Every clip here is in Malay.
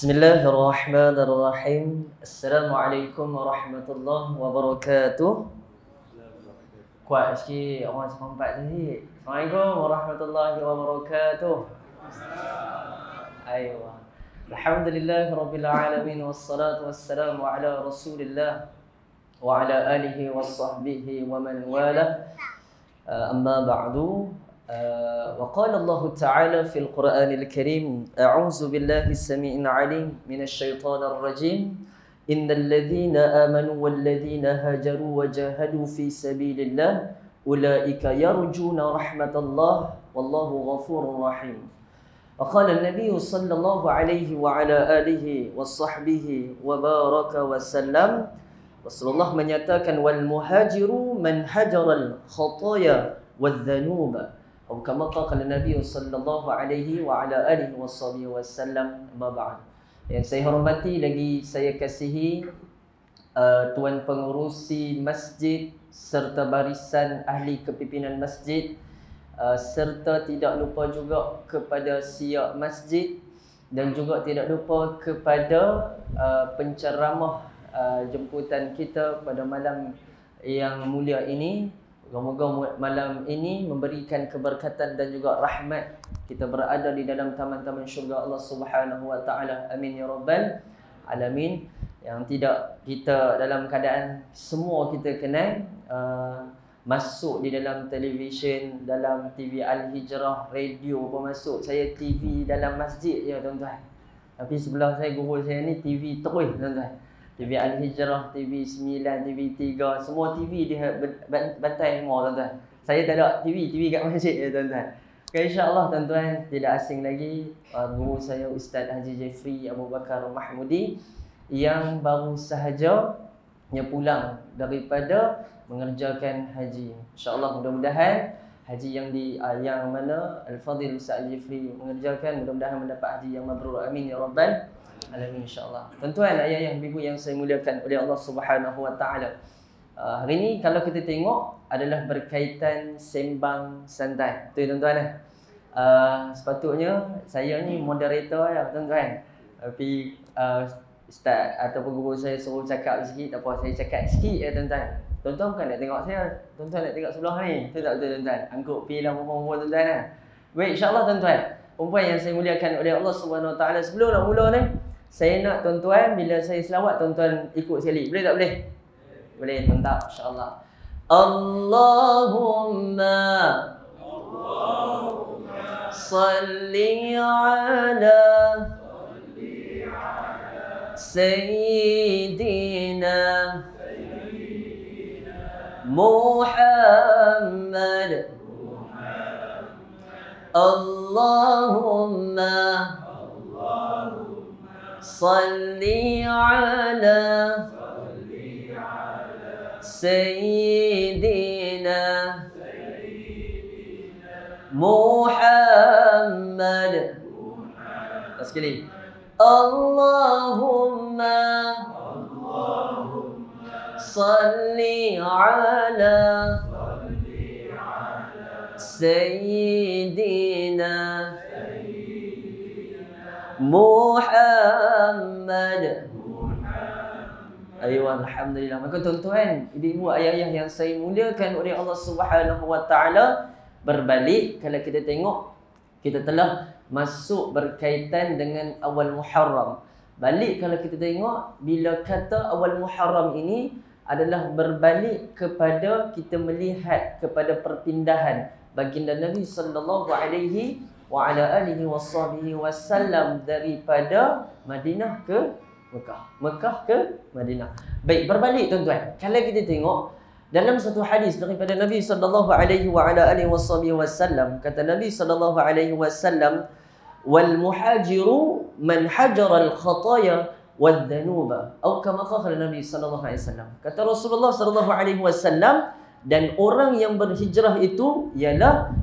Bismillahirrahmanirrahim. Assalamualaikum warahmatullahi wabarakatuh. Kuat sikit orang seperempat tadi. Assalamualaikum warahmatullahi wabarakatuh. Aywa. Alhamdulillah rabbil alamin wassalatu wassalamu ala Rasulillah wa ala alihi washabbihi wa man wala. Amma ba'du. وقال الله تعالى في القرآن الكريم أعوذ بالله السميع العليم من الشيطان الرجيم إن الذين آمنوا والذين هاجروا وجاهدوا في سبيل الله أولئك يرجون رحمة الله والله غفور رحيم. وقال النبي صلى الله عليه وعلى آله وصحبه وبارك وسلم Rasulullah menyatakan wal muhajiru man hajaral khataya wadh-dhunuba. Kama qala Nabi sallallahu alaihi wa ala alihi wasallam. Amma ba'd. Yang saya hormati lagi saya kasihi tuan pengurusi masjid serta barisan ahli kepimpinan masjid, serta tidak lupa juga kepada siap masjid dan juga tidak lupa kepada penceramah jemputan kita pada malam yang mulia ini. Moga-moga malam ini memberikan keberkatan dan juga rahmat. Kita berada di dalam taman-taman syurga Allah Subhanahu wa taala. Amin ya rabbal alamin. Yang tidak kita dalam keadaan semua kita kenal masuk di dalam televisyen, dalam TV Al-Hijrah, radio pun masuk. Saya TV dalam masjid ya tuan-tuan. Tapi sebelah saya guru saya ni TV terus tuan-tuan. TV Al-Hijrah, TV 9, TV 3, semua TV dia bantai semua tuan-tuan. Saya tak ada TV kat masjid ya tuan-tuan. Okay, insya-Allah tuan-tuan tidak asing lagi guru saya Ustaz Haji Jeffrey Abu Bakar Mahmudi yang baru sahaja pulang daripada mengerjakan haji. Insya-Allah mudah-mudahan haji yang mana Al-Fadhil Ustaz Jeffrey mengerjakan mudah-mudahan mendapat haji yang mabrur. Amin ya rabbal alamin insya-Allah. Tuan-tuan, ayah-ayah, ibu yang saya muliakan oleh Allah Subhanahu wa taala. Hari ini kalau kita tengok adalah berkaitan sembang santai. Betul tuan-tuan. Sepatutnya saya ni moderator ya tuan-tuan. Tapi ustaz ataupun guru saya suruh cakap sikit, tak apa saya cakap sikit ya tuan-tuan. Tuan-tuan bukan nak tengok saya, tuan-tuan nak tengok sebelah ni. Betul tak betul tuan-tuan? Angkut pi lah perempuan tuan-tuan. Baik, insya-Allah tuan-tuan. Perempuan yang saya muliakan oleh Allah Subhanahu wa taala, sebelum nak mula ni saya nak tuan-tuan bila saya selawat tuan-tuan ikut sekali. Boleh tak boleh? Boleh, mantap insya-Allah. Allahumma salli ala sayyidina Muhammad. Allahumma salli ala sayyidina Muhammad. Sekali. Allahumma salli ala sayyidina Muhammad. Ayuh, alhamdulillah. Maka tuan-tuan, ibu-ibu, ayah-ayah yang saya muliakan oleh Allah Subhanahu wa taala, berbalik kalau kita tengok kita telah masuk berkaitan dengan awal Muharram. Balik kalau kita tengok bila kata awal Muharram ini adalah berbalik kepada kita melihat kepada perpindahan baginda Nabi sallallahu alaihi wa ala alihi wasallam daripada Madinah ke Mekah, Mekah ke Madinah. Baik, berbalik tuan-tuan. Kalau kita tengok dalam satu hadis daripada Nabi sallallahu alaihi wa ala alihi wasallam, kata Nabi sallallahu alaihi wasallam, wal muhajiru man hajara al khataya wadh-dhunuba. Atau kama qala Nabi sallallahu alaihi wasallam. Kata Rasulullah sallallahu alaihi wasallam, dan orang yang berhijrah itu ialah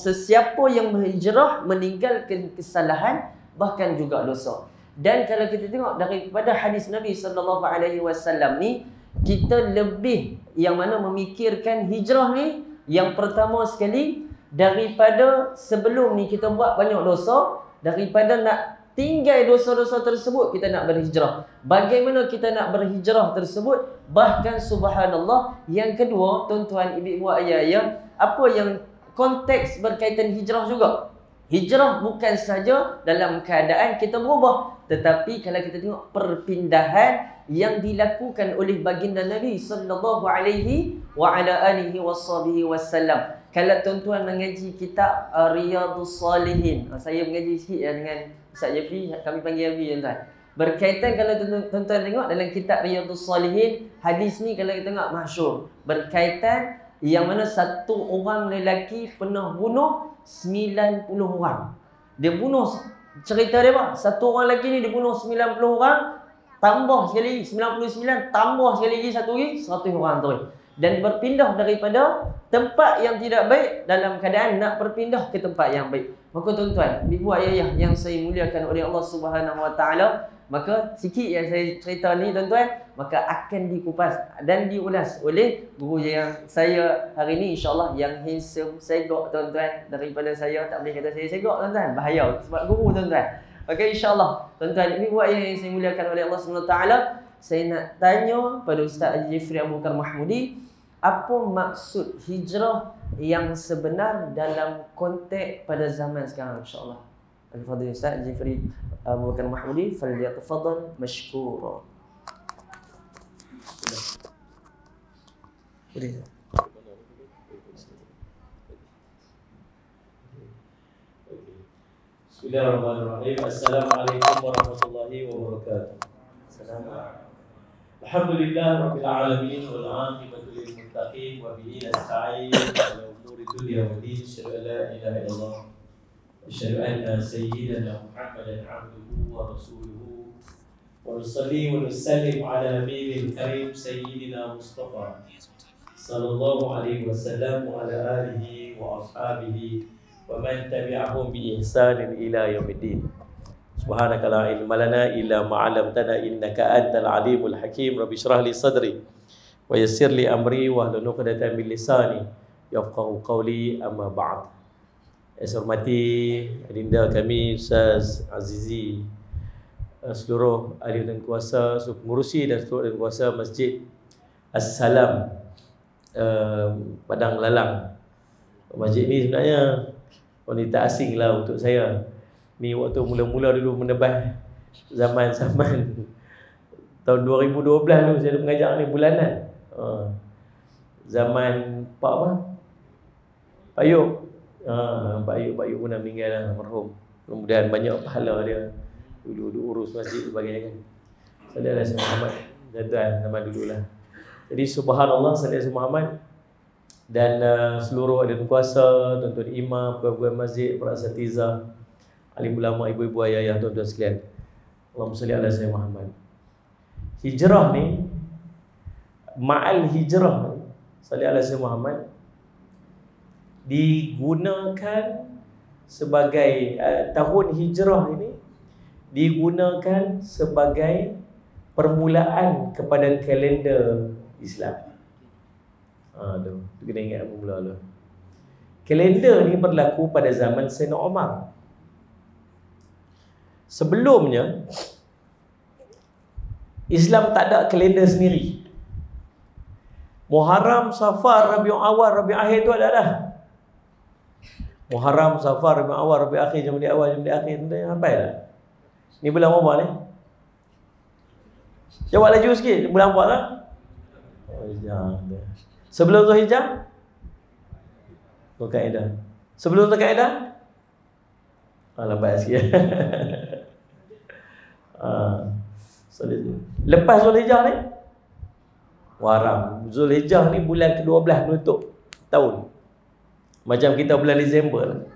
sesiapa yang berhijrah meninggalkan kesalahan bahkan juga dosa. Dan kalau kita tengok daripada hadis Nabi sallallahu alaihi wasallam ni, kita lebih yang mana memikirkan hijrah ni yang pertama sekali daripada sebelum ni kita buat banyak dosa, daripada nak tinggal dosa-dosa tersebut, kita nak berhijrah. Bagaimana kita nak berhijrah tersebut? Bahkan subhanallah, yang kedua, tuan-tuan, ibu-ibu, ayah-ayah, apa yang konteks berkaitan hijrah juga. Hijrah bukan saja dalam keadaan kita berubah, tetapi kalau kita tengok perpindahan yang dilakukan oleh baginda Nabi sallallahu alaihi wa ala alihi wasallam. Kalau tuan-tuan mengaji kitab Riyadhus Salihin, saya mengaji sikit dengan Ustaz Jeffrey, kami panggil Abi, tuan-tuan. Berkaitan, kalau tuan-tuan tengok dalam kitab Riyadhus Salihin, hadis ni kalau kita tengok masyhur, berkaitan yang mana satu orang lelaki pernah bunuh 90 orang. Dia bunuh, cerita dia apa? Satu orang lelaki ni dia bunuh 90 orang, tambah sekali 99, tambah sekali lagi satu lagi 100 orang tu. Dan berpindah daripada tempat yang tidak baik dalam keadaan nak berpindah ke tempat yang baik. Maka tuan-tuan, ibu ayah yang saya muliakan oleh Allah Subhanahu Wa Taala, maka sikit yang saya cerita ni tuan-tuan, maka akan dikupas dan diulas oleh guru yang saya hari ni, insya-Allah, yang handsome, segok tuan-tuan. Daripada saya, tak boleh kata saya segok tuan-tuan, bahaya sebab guru tuan-tuan. Maka insya-Allah tuan-tuan, ibu ayah yang saya muliakan oleh Allah Subhanahu Wa Taala, saya nak tanya pada Ustaz Jeffrey Abu Bakar Mahmudi, apa maksud hijrah yang sebenar dalam konteks pada zaman sekarang, insya-Allah. Al-Fadhil Ustaz Jeffrey Abu Bakar Mahmudi, falyatafaddal mashkura. Bismillahirrahmanirrahim. Assalamualaikum warahmatullahi wabarakatuh. Assalamualaikum. Alhamdulillah rabbil alamin wal 'aqibatu lil muttaqin wa bihi nasta'in ala umuri dunya wa din. Asyhadu an la ilaha illallah wa asyhadu anna sayyidana Muhammadan 'abduhu wa rasuluhu wa nusalli wa nusallim ala nabiyil karim sayyidina Mustafa sallallahu alaihi wasallam wa ala alihi wa ashabihi wa man tabi'ahum bi ihsanin ila yaumiddin. Subhanaka la ilma lana illa ma 'allamtana innaka antal alimul hakim. Rabbi shrah li sadri wa yassir li amri wa hlul 'uqdatam min lisani yafqahu qawli, amma ba'd. Saya hormati adinda kami Ustaz Azizi, seluruh ahli dan kuasa, seluruh pengurusi dan seluruh ahli kuasa Masjid As-Salam Padang Lalang. Masjid ni sebenarnya wanita asing lah untuk saya. Ni waktu mula-mula dulu menebas zaman-zaman tahun 2012 dulu saya mengajar ni bulanan. Zaman Pak apa? Pak Yub. Pak Yub pun dah meninggal lah, almarhum. Kemudian banyak pahala dia dulu urus masjid sebagainya kan. Saudara Syekh Muhammad tuan nama dululah. Jadi subhanallah, saudara Syekh Muhammad dan seluruh ahli kuasa, tuan-tuan imam, pegawai masjid, para asatizah, alim ulama, ibu-ibu, ayah-ayah, tuan-tuan sekalian. Allahumma salli ala sayyidina Muhammad. Hijrah ni, ma'al hijrah, salli ala sayyidina Muhammad, digunakan sebagai tahun hijrah ini digunakan sebagai permulaan kepada kalender Islam. Tu kena ingat mula-mula. Kalender ni berlaku pada zaman Sayyidina Umar. Sebelumnya Islam tak ada kalender sendiri. Muharram, Safar, Rabiul Awal, Rabiul Akhir tu ada dah. Muharram, Safar, Rabiul Awal, Rabiul Akhir, Jamadil Awal, Jamadil Akhir, tu dah sampai dah. Ni bulan apa ni? Jawab laju sikit, bulan apa lah? Sebelum Zulhijjah? Zulkaidah. Sebelum Zulkaidah? Lambat sikit. Lepas Zulhijjah ni? Muharram. Zulhijjah ni bulan ke-12 menutup tahun. Macam kita bulan Disember.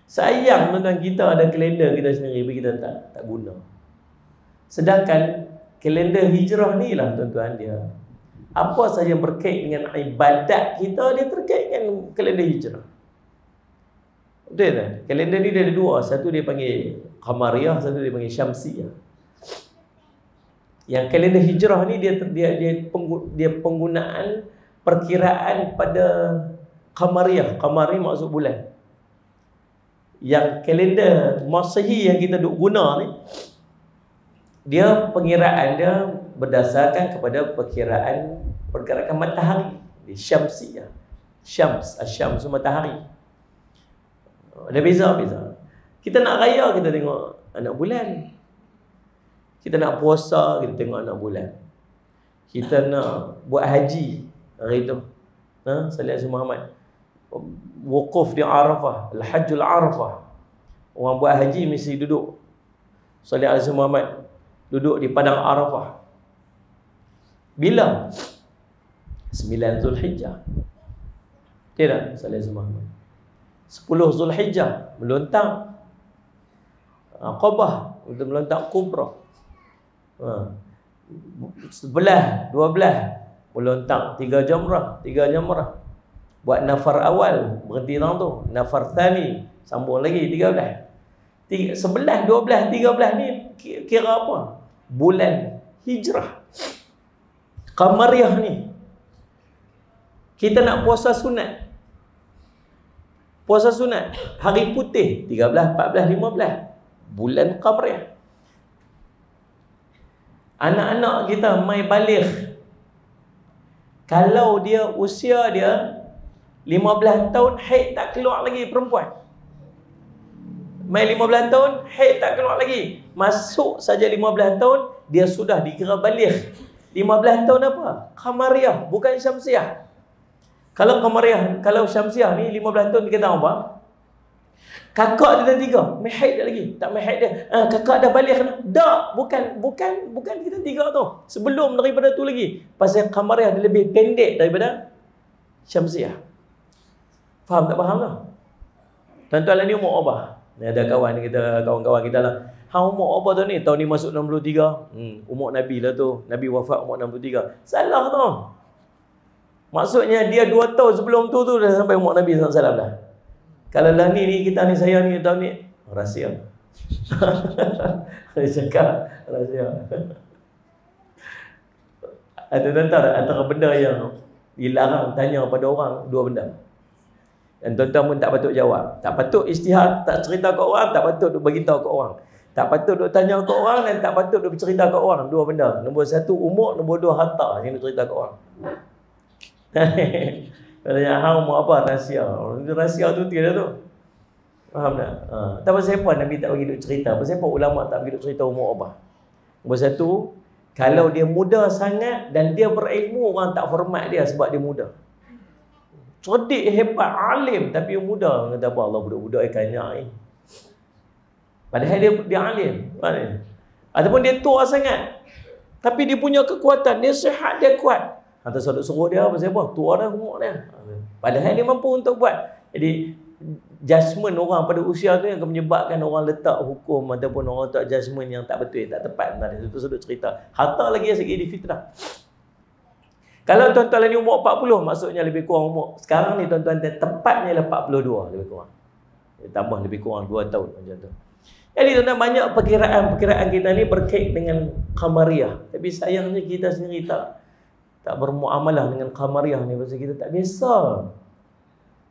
Sayang tuan-tuan, kita ada kalender kita sendiri, tapi kita tak guna. Sedangkan kalender hijrah ni lah tuan-tuan, dia apa saja yang berkait dengan ibadat kita, dia terkait dengan kalender hijrah. Betul tak? Kalender ni dia ada dua. Satu dia panggil Qamariyah, satu dia panggil Syamsiyah. Yang kalender hijrah ni dia penggunaan perkiraan pada Qamariyah. Qamari maksud bulan. yang kalender Masehi yang kita duk guna ni, dia pengiraan dia berdasarkan kepada perkiraan pergerakan matahari di Syamsiyah. Syams matahari. Ada beza. Kita nak raya, kita tengok anak bulan. Kita nak puasa, kita tengok anak bulan. Kita nak buat haji hari tu, Salih Muhammad, wukuf di Arafah, Al-Hajjul Arafah. Orang buat haji mesti duduk, Salih Muhammad duduk di padang Arafah. Bila? 9 Zulhijjah. Tidak, Salih Muhammad. 10 Zulhijjah melontar Aqabah, untuk melontar Kubra. 11, 12 melontar 3 jamrah. Buat nafar awal, berhenti tang tu. Nafar thani, sambung lagi 13. 11, 12, 13 ni kira apa? Bulan Hijrah, Qamariyah ni. Kita nak puasa sunat. Puasa sunat hari putih 13, 14, 15 bulan Qamariyah. Anak-anak kita mai baligh, kalau dia usia dia 15 tahun, haid tak keluar lagi perempuan. Mai 15 tahun, haid tak keluar lagi. Masuk saja 15 tahun, dia sudah dikira baligh. 15 tahun apa? Qamariyah, bukan Syamsiyah. Kalau Qamariyah, kalau Syamsiyah ni 15 tahun dikata apa? Kakak dia dah 3, mai haid dah lagi. Tak mai haid dia. Kakak dah baligh dah. Bukan kita 3 tu. Sebelum daripada tu lagi. Pasal Qamariyah dia lebih pendek daripada Syamsiyah. Faham tak faham tak? Tuan-tuan ni umur apa? Ni ada kawan-kawan kita lah. Umur apa tu ni? Tahun ni masuk 63. Umur Nabi lah tu. Nabi wafat umur 63. Salah tu. Maksudnya dia 2 tahun sebelum tu dah sampai umur Nabi SAW dah. Kalau lah ni kita ni, saya ni tahun ni, rahsia. Saya cakap rahsia. Ada tuan-tuan, antara benda yang dilarang tanya pada orang, 2 benda. Dan tuan-tuan pun tak patut jawab. Tak patut ijtihad, tak cerita ke orang, tak patut duk beritahu ke orang. Tak patut duk tanya ke orang dan tak patut duk bercerita ke orang. 2 benda. Nombor 1 umur, nombor 2 harta yang duk cerita ke orang. Katanya, hang umur apa? Rahsia. Rahsia tu tiada tu. Faham tak? Tak pasal apa Nabi tak bagi duk cerita. Pasal apa ulama tak bagi duk cerita umur apa. Nombor 1, kalau dia muda sangat dan dia berilmu, orang tak hormat dia sebab dia muda. Cerdik, hebat, alim, tapi muda. Kata apa? Allah, budak-budak ikannya. Padahal dia alim. Ataupun dia tua sangat, tapi dia punya kekuatan, dia sihat, dia kuat. Hantar saudara suruh dia pasal apa? Tua dah umur dia. Padahal dia mampu untuk buat. Jadi judgement orang pada usia tu yang akan menyebabkan orang letak hukum ataupun orang letak judgement yang tak betul, tak tepat. Itu sudah cerita. Harta lagi segi di fitnah. Kalau tuan-tuan ni umur 40, maksudnya lebih kurang umur. Sekarang ni tuan-tuan tepatnya lah 42 lebih kurang. Tambah lebih kurang 2 tahun macam tu. Jadi tuan-tuan, banyak perkiraan kita ni berkait dengan Qamariyah. Tapi sayangnya kita sendiri tak bermuamalah dengan Qamariyah ni pasal kita tak biasa.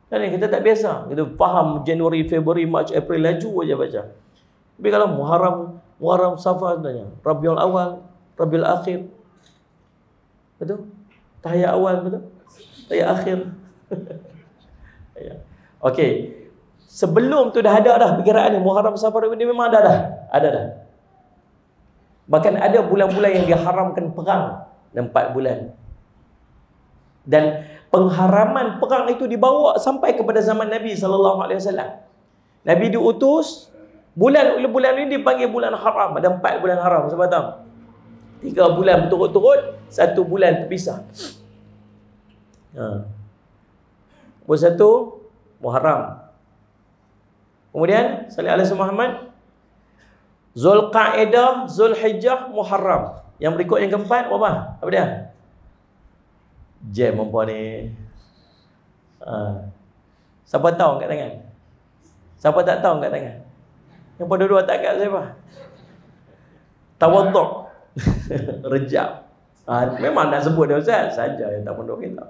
Dan kita tak biasa. Kita faham Januari, Februari, Mac, April laju aja baca. Tapi kalau Muharram, Safar tanya, Rabiul Awal, Rabiul Akhir. Betul? Tahiyat awal betul? Tahiyat akhir. Okey. Sebelum tu dah ada dah perkiraan ni, Muharram, Safar ni memang ada dah. Bahkan ada bulan-bulan yang diharamkan perang, 4 bulan. Dan pengharaman perang itu dibawa sampai kepada zaman Nabi SAW. Nabi diutus, bulan ini dipanggil bulan haram. Ada 4 bulan haram. Sebab tahu? 3 bulan berturut-turut, 1 bulan terpisah. Nombor 1 Muharram. Kemudian salih alaihi Muhammad, Zulqa'edah, Zulhijjah, Muharram. Yang berikut yang keempat apa? Apa dia? Jam apa ni? Siapa tahu angkat tangan? Siapa tak tahu angkat tangan? Yang pada 2 tak angkat siapa? Tawaduk. Rejab. Memang nak sebut dia Ustaz saja yang tak pondok kita.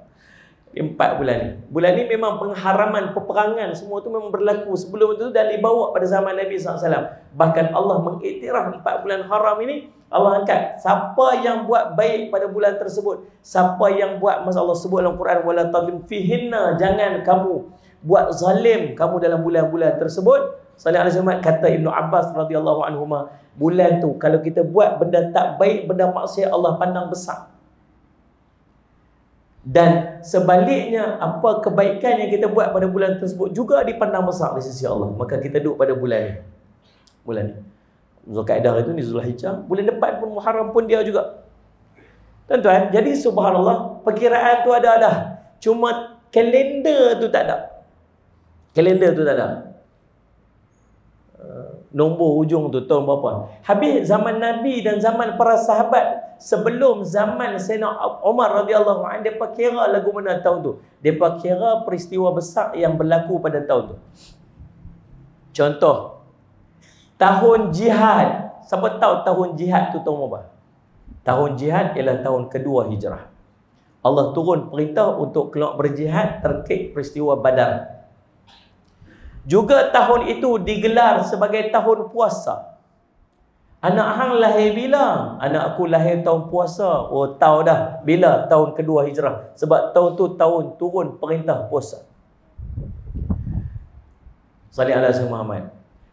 4 bulan ni. Bulan ni memang pengharaman peperangan semua tu memang berlaku sebelum itu dan dibawa pada zaman Nabi SAW. Bahkan Allah mengiktiraf 4 bulan haram ini. Allah angkat siapa yang buat baik pada bulan tersebut, siapa yang buat, masa Allah sebut dalam Quran, wala tadlim fihinna, jangan kamu buat zalim kamu dalam bulan-bulan tersebut. Sallallahu alaihi wasallam, kata Ibnu Abbas radhiyallahu anhuma, bulan tu kalau kita buat benda tak baik, benda maksiat, Allah pandang besar. Dan sebaliknya, apa kebaikan yang kita buat pada bulan tersebut juga dipandang besar di sisi Allah. Maka kita duduk pada bulan ni. Bulan ni. Zulkaidah itu ni Zulhijjah. Bulan depan pun Muharram pun dia juga. Tuan-tuan, jadi subhanallah, perkiraan tu ada dah. Cuma kalender tu tak ada. Kalender tu tak ada. Nombor hujung tu tahun berapa. Habis zaman Nabi dan zaman para sahabat, sebelum zaman Sayyidina Umar radhiyallahu anhu, depa kira lagu mana tahun tu. Depa kira peristiwa besar yang berlaku pada tahun tu. Contoh, tahun jihad. Siapa tahu tahun jihad tu tahun apa? Tahun jihad ialah tahun kedua hijrah. Allah turun perintah untuk keluar berjihad terkait peristiwa Badar. Juga tahun itu digelar sebagai tahun puasa. Anak hang lahir bila? Anak aku lahir tahun puasa. Oh, tahu dah bila tahun kedua hijrah. Sebab tahun tu tahun turun perintah puasa. Salih ala Sayyidina Muhammad.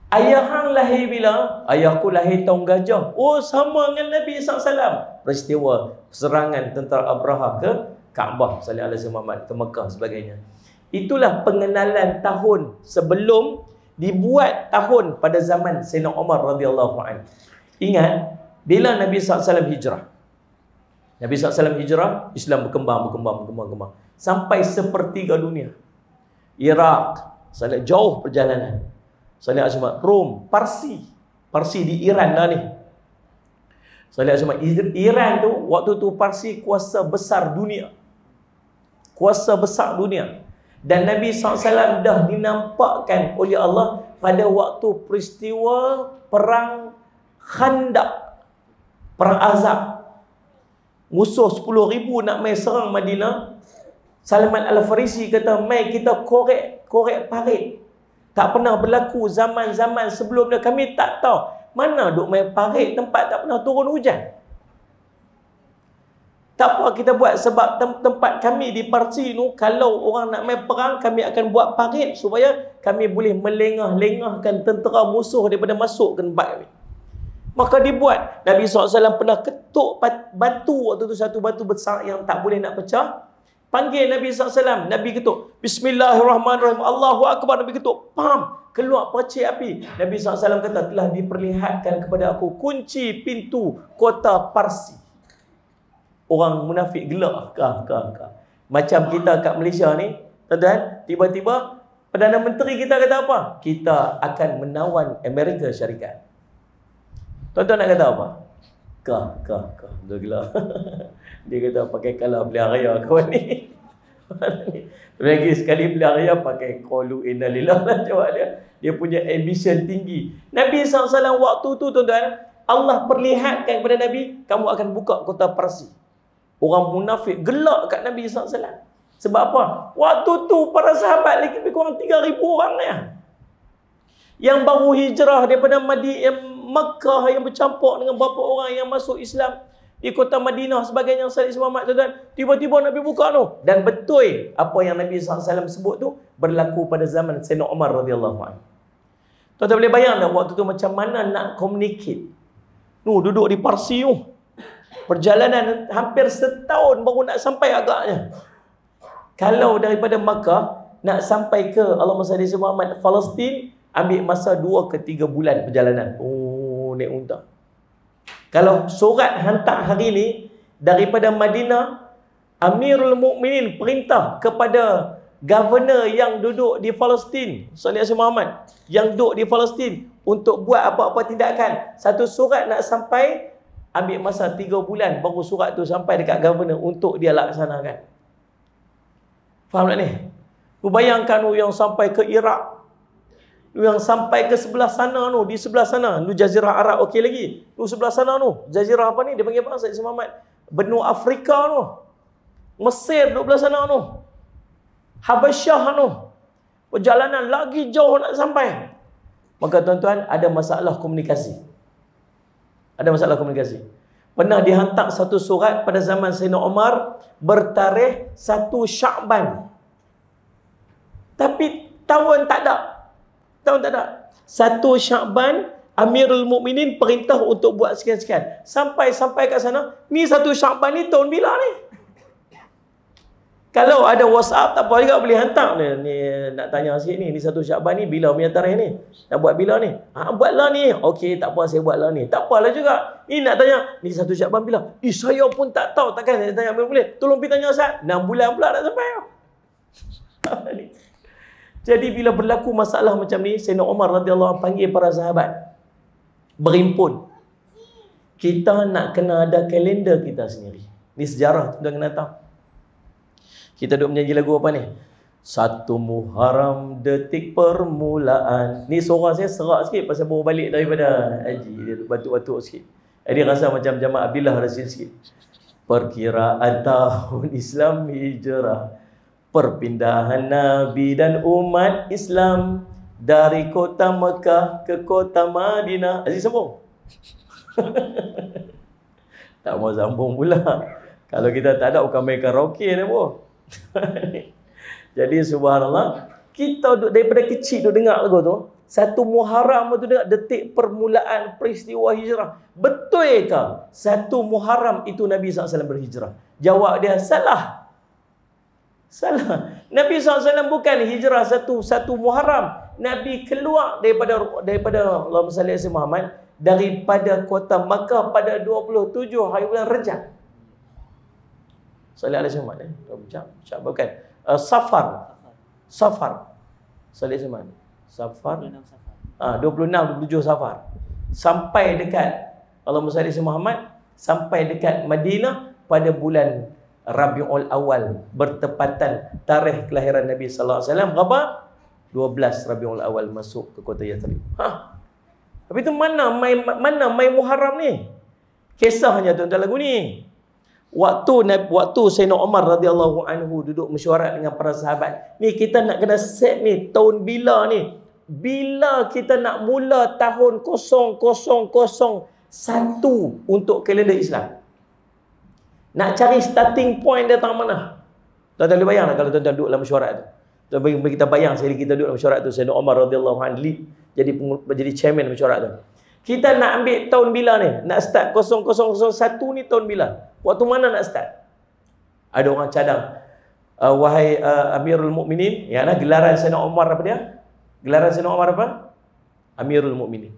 Ayah hang lahir bila? Ayahku lahir tahun gajah. Oh, sama dengan Nabi SAW. Peristiwa serangan tentera Abraha ke Kaabah, Salih ala Sayyidina Muhammad, ke Mekah sebagainya. Itulah pengenalan tahun sebelum dibuat tahun pada zaman Sayyidina Umar radhiyallahu anhu. Ingat, bila Nabi SAW hijrah. Nabi SAW hijrah, Islam berkembang. Sampai sepertiga dunia. Iraq, jauh perjalanan. Rom, Parsi di Iran lah ni. Iran tu, waktu tu Parsi kuasa besar dunia. Dan Nabi SAW dah dinampakkan oleh Allah pada waktu peristiwa perang Khandaq, perang Azab. Musuh 10,000 nak mai serang Madinah. Salman Al-Farisi kata, mai kita korek parit. Tak pernah berlaku zaman-zaman sebelum dia. Kami tak tahu mana duk mai parit, tempat tak pernah turun hujan. Tak apa kita buat, sebab tempat kami di Parsi tu, kalau orang nak main perang, kami akan buat parit supaya kami boleh melengah-lengahkan tentera musuh daripada masuk ke tempat kami. Maka dibuat. Nabi SAW pernah ketuk batu waktu tu, satu batu besar yang tak boleh nak pecah. Panggil Nabi SAW, Nabi ketuk, Bismillahirrahmanirrahim, Allahu Akbar, Nabi ketuk, pam, keluar percik api. Nabi SAW kata, telah diperlihatkan kepada aku kunci pintu kota Parsi. Orang munafik gelak. Macam kita kat Malaysia ni, tuan-tuan, tiba-tiba Perdana Menteri kita kata apa? Kita akan menawan Amerika Syarikat. Tuan-tuan nak kata apa? Dia gelak. Dia kata pakai kalah belia raya kawan ni. Lagi sekali belia raya pakai qalu inna lillahi jawab dia. Dia punya ambition tinggi. Nabi SAW waktu tu, tuan-tuan, Allah perlihatkan kepada Nabi, kamu akan buka kota Parsi. Orang munafik gelak kat Nabi SAW. Sebab apa? Waktu tu para sahabat lagi lebih kurang 3,000 orang ya. Yang baru hijrah daripada Makkah, yang bercampur dengan beberapa orang yang masuk Islam di kota Madinah sebagainya. Tiba-tiba Nabi buka tu. Dan betul apa yang Nabi SAW sebut tu berlaku pada zaman Sayyidina Umar radhiyallahu anhu. Tuan-tuan boleh bayang tak waktu tu macam mana nak communicate? Duduk di Parsi tu. Perjalanan hampir setahun baru nak sampai agaknya. Kalau daripada Makkah nak sampai ke Allahumma salli ala Muhammad Palestin, ambil masa 2 ke 3 bulan perjalanan. Oh, naik unta. Kalau surat hantar hari ni daripada Madinah, Amirul Mukminin perintah kepada governor yang duduk di Palestin, Sallallahu Alaihi Muhammad, yang duduk di Palestin untuk buat apa-apa tindakan. Satu surat nak sampai, ambil masa 3 bulan baru surat tu sampai dekat governor untuk dia laksanakan. Faham tak ni? Lu bayangkan yang sampai ke Iraq, yang sampai ke sebelah sana tu, di sebelah sana, lu Jazirah Arab okey lagi. Lu sebelah sana tu, Jazirah apa ni? Dia panggil apa? Sayyid Muhammad. Benua Afrika tu. Mesir duduk belah sana tu. Habasyah tu. Perjalanan lagi jauh nak sampai. Maka tuan-tuan, ada masalah komunikasi. Ada masalah komunikasi. Pernah dihantar satu surat pada zaman Sayyidina Umar bertarikh 1 Sya'ban. Tapi tahun tak ada. Tahun tak ada. 1 Sya'ban, Amirul Mukminin perintah untuk buat sekian-sekian. Sampai kat sana, ni 1 Sya'ban ni tahun bila ni? Kalau ada WhatsApp, tak apa juga boleh hantar ni nak tanya sikit ni 1 Sya'ban ni bila punya tarikh ni? Nak buat bila ni? Buatlah ni. Okey, tak apa, saya buatlah ni. Tak apalah juga. Ni nak tanya, ni 1 Sya'ban bila? Saya pun tak tahu. Takkan saya tanya boleh. Tolong pergi tanya Ustaz. 6 bulan pula dah sampai. Jadi bila berlaku masalah macam ni, Sayyidina Umar radhiyallahu anhu panggil para sahabat. Berhimpun. Kita nak kena ada kalender kita sendiri. Ni sejarah, tuan kena tahu. Kita duk menyanyi lagu apa ni? 1 Muharram detik permulaan. Ni suara saya serak sikit pasal baru balik daripada haji. Dia batuk-batuk sikit. Dia rasa macam jamaah Abdillah Rasul sikit. Perkiraan tahun Islam hijrah. Perpindahan Nabi dan umat Islam dari kota Mekah ke kota Madinah. Aziz sambung. Tak mau sambung pula. Kalau kita tak ada, bukan main karaoke ni pun. Jadi subhanallah, kita daripada kecil duk dengar lagu tu, 1 Muharram tu dengar detik permulaan peristiwa hijrah. Betul ke 1 Muharram itu Nabi SAW berhijrah? Jawab dia, salah. Salah. Nabi SAW bukan hijrah 1 Muharram. Nabi keluar daripada Allahumma salli ala Muhammad, daripada kota Makkah pada 27 hari bulan Rajab. Salih alaihi wasallam. Macam bukan. Safar. Salih alaihi Safar. 26 27 Safar. Sampai dekat Allahumma salli ala Muhammad, sampai dekat Madinah pada bulan Rabiul Awal, bertepatan tarikh kelahiran Nabi sallallahu alaihi wasallam berapa? 12 Rabiul Awal masuk ke kota Yathrib. Tapi tu mana mai Muharram ni? Kisahnya tuan-tuan lagu ni. Waktu Sayyidina Umar radhiyallahu anhu duduk mesyuarat dengan para sahabat. Ni kita nak kena set ni tahun bila ni? Bila kita nak mula tahun 0001 untuk kalender Islam? Nak cari starting point datang mana? Tuan-tuan boleh bayang tak kalau tuan-tuan duduk dalam mesyuarat tu? Tuan-tuan bagi kita bayang sekali kita duduk dalam mesyuarat tu, Sayyidina Umar radhiyallahu anhu jadi chairman mesyuarat tu. Kita nak ambil tahun bila ni? Nak start 0001 ni tahun bila? Waktu mana nak start? Ada orang cadang. Wahai Amirul Mukminin, ya nah, gelaran Sayyidina Umar apa dia? Gelaran Sayyidina Umar apa? Amirul Mukminin.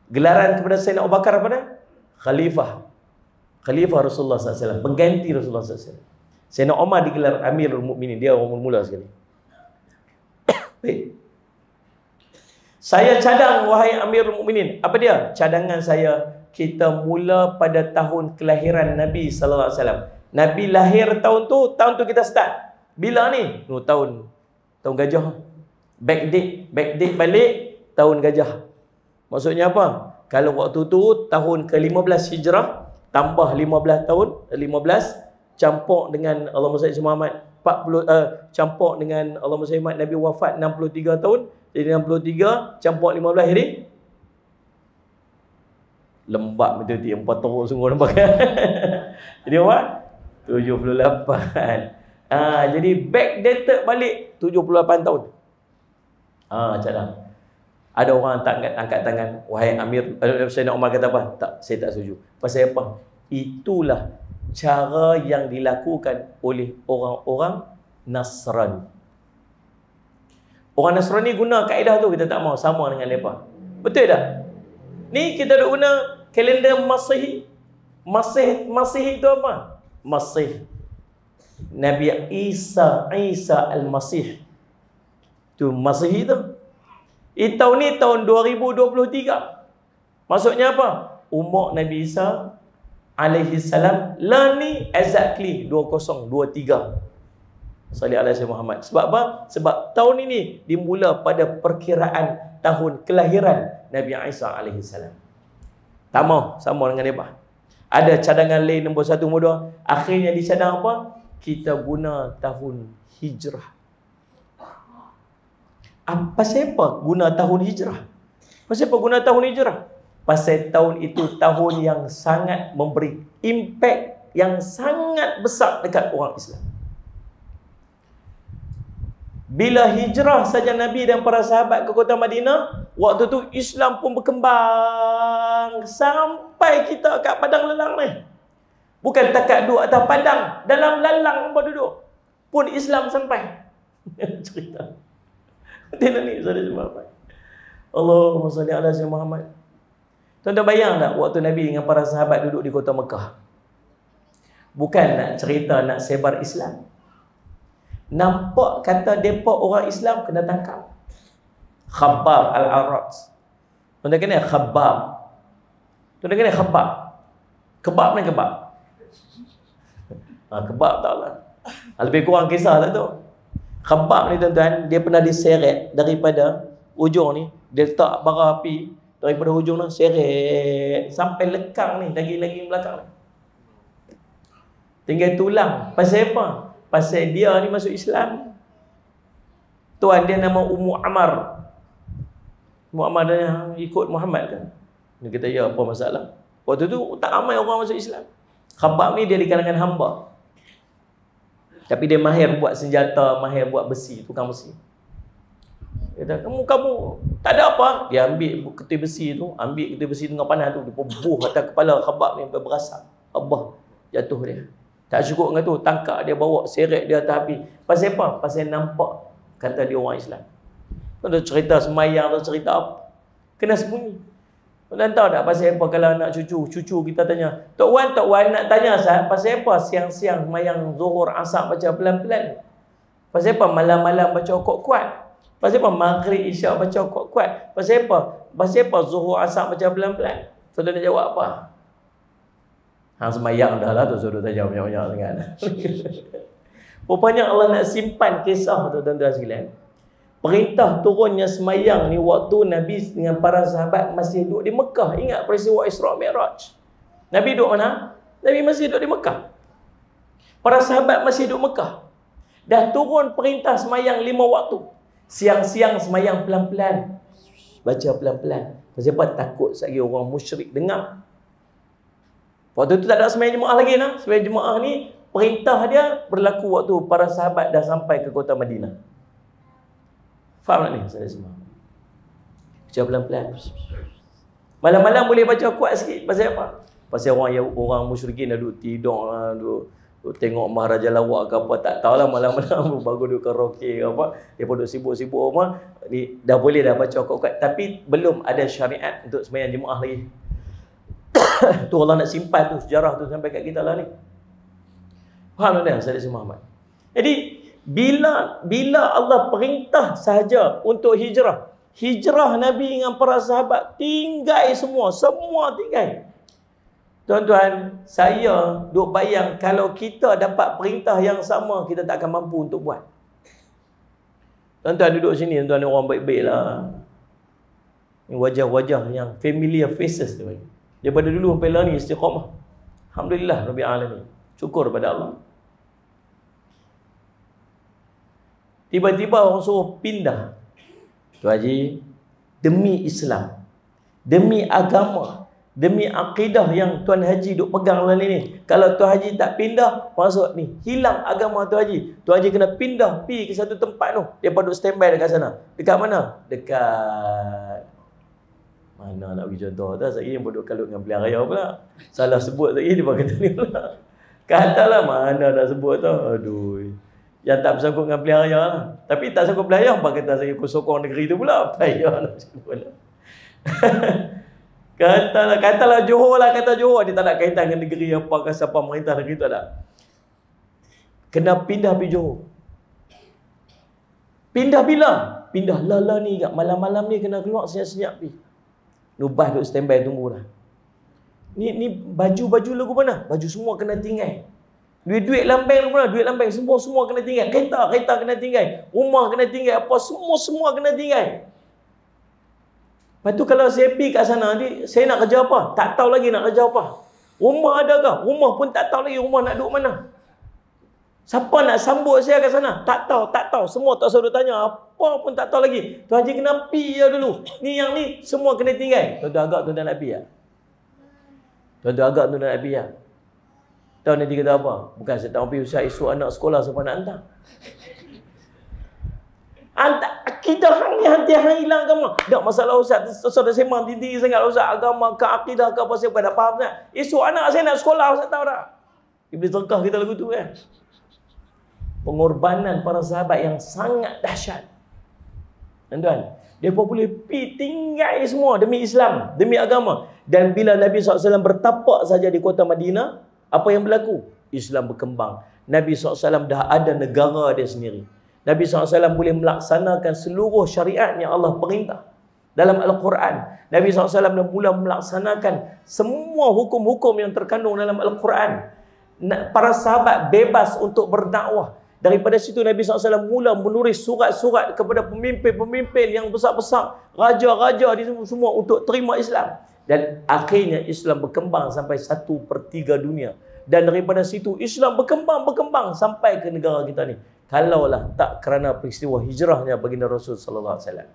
Gelaran kepada Sayyidina Abu Bakar apa dia? Khalifah. Khalifah Rasulullah SAW, pengganti Rasulullah SAW. Sayyidina Umar digelar Amirul Mukminin, dia orang mula sekali. Baik. Saya cadang wahai Amirul Mukminin. Apa dia? Cadangan saya, kita mula pada tahun kelahiran Nabi sallallahu alaihi wasallam. Nabi lahir tahun tu kita start. Bila ni? Tahun gajah. Backdate balik tahun gajah. Maksudnya apa? Kalau waktu tu tahun ke-15 Hijrah tambah 15 tahun, 15 campur dengan Allahumma salli Muhammad 40 campur dengan Allahumma salli Muhammad, Nabi wafat 63 tahun. Jadi 63 campur 15 jadi lembab betul-betul 4 tahun sungguh nampak. Jadi apa? 78. Jadi backdated balik 78 tahun. Cadang. Ada orang angkat tangan, wahai Amir, Sayyidina Umar kata apa? Tak, saya tak setuju. Pasal apa? Itulah cara yang dilakukan oleh orang-orang Nasrani. Orang Nasrani guna kaedah tu, kita tak mau sama dengan mereka. Betul tak? Ni kita duk guna kalender Masihi. Masihi itu apa? Masih. Nabi Isa Al-Masih. Tu Masihi tu. Tahun ni tahun 2023. Maksudnya apa? Umur Nabi Isa alaihi salam lah ni exactly 2023. Sallallahu alaihi Muhammad. Sebab apa? Sebab tahun ini dimula pada perkiraan tahun kelahiran Nabi Isa alaihi salam. Tak mau sama dengan mereka. Ada cadangan lain nombor 1, nombor 2. Akhirnya dicadang apa? Kita guna tahun hijrah. Pasal apa guna tahun hijrah? Pasal apa guna tahun hijrah? Pasal tahun itu tahun yang sangat memberi impact yang sangat besar dekat orang Islam. Bila hijrah saja Nabi dan para sahabat ke kota Madinah, waktu tu Islam pun berkembang sampai kita kat padang lelang ni. Bukan takat duduk atas padang, dalam lalang pun duduk pun Islam sampai. Cerita. Tengok ni saudara Muhammad. Allahumma salli ala sayyidina Muhammad. Tuan-tuan bayang tak waktu Nabi dengan para sahabat duduk di kota Mekah? Bukan nak cerita nak sebar Islam. Nampak kata mereka orang Islam kena tangkap. Khabbab al-Arat. Tuan-tuan kenal Khabbab? Tuan-tuan kenal Khabbab? Kebab ni kebab? Kebab tak lah. Lebih kurang kisah lah tu. Khabbab ni tuan-tuan, dia pernah diseret daripada ujung ni. Dia letak bara api daripada hujung tu, seret sampai lekang ni, daging-daging belakang ni. Tinggal tulang. Pasal apa? Pasal dia ni masuk Islam. Tuan dia nama Ummu Ammar. Ummu Ammar dia ikut Muhammad kan? Dia kata, ya apa masalah? Waktu tu tak ramai orang masuk Islam. Khabbab ni dia di kalangan hamba. Tapi dia mahir buat senjata, mahir buat besi, tukang besi. Dia kata, kamu tak ada apa? Dia ambil ketui besi tu, ambil ketui besi tengah panas tu, dia bubuh atas kepala Khabbab ni berasap. Allah jatuh dia. Tak cukup dengan tu, tangkap dia, bawa seret dia atas api. Pasal apa? Pasal nampak kata dia orang Islam. Ada cerita semayang atau cerita apa? Kena sembunyi. Tuan tahu tak pasal apa kalau anak cucu kita tanya, Tok Wan nak tanya Ustaz, pasal apa siang-siang semayang Zuhur Asar baca pelan-pelan? Pasal apa malam-malam baca kuat-kuat? Pasal apa Maghrib Isyak baca kuat-kuat? Pasal apa? Pasal apa Zuhur Asar baca pelan-pelan? Saudara nak jawab apa? Hang semayang dah lah tu, suruh tak jawab banyak-banyak sangat. Rupanya Allah nak simpan kisah tu tuan-tuan sekalian. Perintah turunnya semayang ni waktu Nabi dengan para sahabat masih duduk di Mekah. Ingat peristiwa Isra Mi'raj. Nabi duduk mana? Nabi masih duduk di Mekah. Para sahabat masih duduk Mekah. Dah turun perintah semayang 5 waktu. Siang-siang semayang pelan-pelan. Baca pelan-pelan. Pasal apa? Takut sekali orang musyrik dengar. Waktu tu tak ada sembahyang jemaah lagi nah. Sembahyang jemaah ni perintah dia berlaku waktu para sahabat dah sampai ke kota Madinah. Faham tak ni saudara semua? Baca pelan-pelan. Malam-malam boleh baca kuat sikit. Pasal apa? Pasal orang musyrikin dah duduk tidur lah, duduk tengok Maharaja Lawak ke apa, tak tahulah malam-malam bagus duduk karaoke ke apa. Dia pun duduk sibuk-sibuk apa. Dah boleh dah baca kuat-kuat. Tapi belum ada syariat untuk sembahyang jemaah lagi. Tu Allah nak simpan tu sejarah tu sampai kat kita lah ni. Faham tak saudara Muhammad? Jadi bila Allah perintah sahaja untuk hijrah Nabi dengan para sahabat tinggal semua tinggal. Tuan-tuan, saya duk bayang kalau kita dapat perintah yang sama, kita tak akan mampu untuk buat. Tuan-tuan duduk sini, tuan-tuan orang baik-baik lah. Wajah-wajah yang familiar faces tu. Daripada dulu sampai lah ni istiqamah. Alhamdulillah Rabbil Alamin. Syukur pada Allah. Tiba-tiba orang suruh pindah. Tuan Haji, demi Islam, demi agama, demi akidah yang Tuan Haji duk pegang lah ni. Kalau Tuan Haji tak pindah, masuk ni, hilang agama Tuan Haji. Tuan Haji kena pindah, pergi ke satu tempat tu. Dia duduk standby dekat sana. Dekat mana? Dekat mana nak bagi contoh tak? Saya yang bodoh kalut dengan pilihan raya pula. Salah sebut lagi dia pakai ni pula. Katalah mana dah sebut tu. Aduh. Yang tak bersangkut dengan pilihan raya lah. Tapi tak sangkut pilihan raya, apa kata saya sokong negeri tu pula. Payah nak cakap pula. Katalah Johor lah, kata Johor. Dia tak nak kaitan dengan negeri apa ke siapa merintah negeri tu ada. Kena pindah pergi Johor. Pindah bila? Pindah lala ni kat malam-malam ni kena keluar senyap-senyap pergi. Nubah duk standby tunggu dah. Ni baju-baju lagu mana? Baju semua kena tinggal. Duit lambang lagu mana? Duit lambang semua kena tinggal. Kereta kena tinggal. Rumah kena tinggal. Apa semua kena tinggal. Lepas tu kalau saya pergi kat sana nanti, saya nak kerja apa? Tak tahu lagi nak kerja apa. Rumah ada ke? Rumah pun tak tahu lagi rumah nak duduk mana. Siapa nak sambut saya kat sana? Tak tahu. Semua tak suruh tanya. apa pun tak tahu lagi. Tuan Haji kena pi ya dulu. Ni yang ni semua kena tinggal. Tuan-tuan agak tuan-tuan nak pi ya? Tuan-tuan agak tuan-tuan nak pi ya? Tahu nanti kata apa? Bukan saya tak pergi usah esok anak sekolah siapa nak hantar. Akidah hang ni hang hilang agama. Tak masalah ustaz, saudara sembang tinggi sangat ustaz, agama ke akidah ke apa saya bukan tak faham sangat. Esok anak saya nak sekolah ustaz tahu tak? Iblis tengkah kita lagu tu kan. Pengorbanan para sahabat yang sangat dahsyat. Tuan-tuan, mereka boleh pi tinggal semua demi Islam, demi agama. Dan bila Nabi SAW bertapak saja di kota Madinah, apa yang berlaku? Islam berkembang. Nabi SAW dah ada negara dia sendiri. Nabi SAW boleh melaksanakan seluruh syariat yang Allah perintah dalam Al-Quran. Nabi SAW dah mula melaksanakan semua hukum-hukum yang terkandung dalam Al-Quran. Para sahabat bebas untuk berdakwah. Daripada situ Nabi SAW mula menulis surat-surat kepada pemimpin-pemimpin yang besar-besar, raja-raja di semua untuk terima Islam. Dan akhirnya Islam berkembang sampai 1/3 dunia. Dan daripada situ Islam berkembang sampai ke negara kita ni. Kalaulah tak kerana peristiwa hijrahnya baginda Rasul sallallahu alaihi wasallam,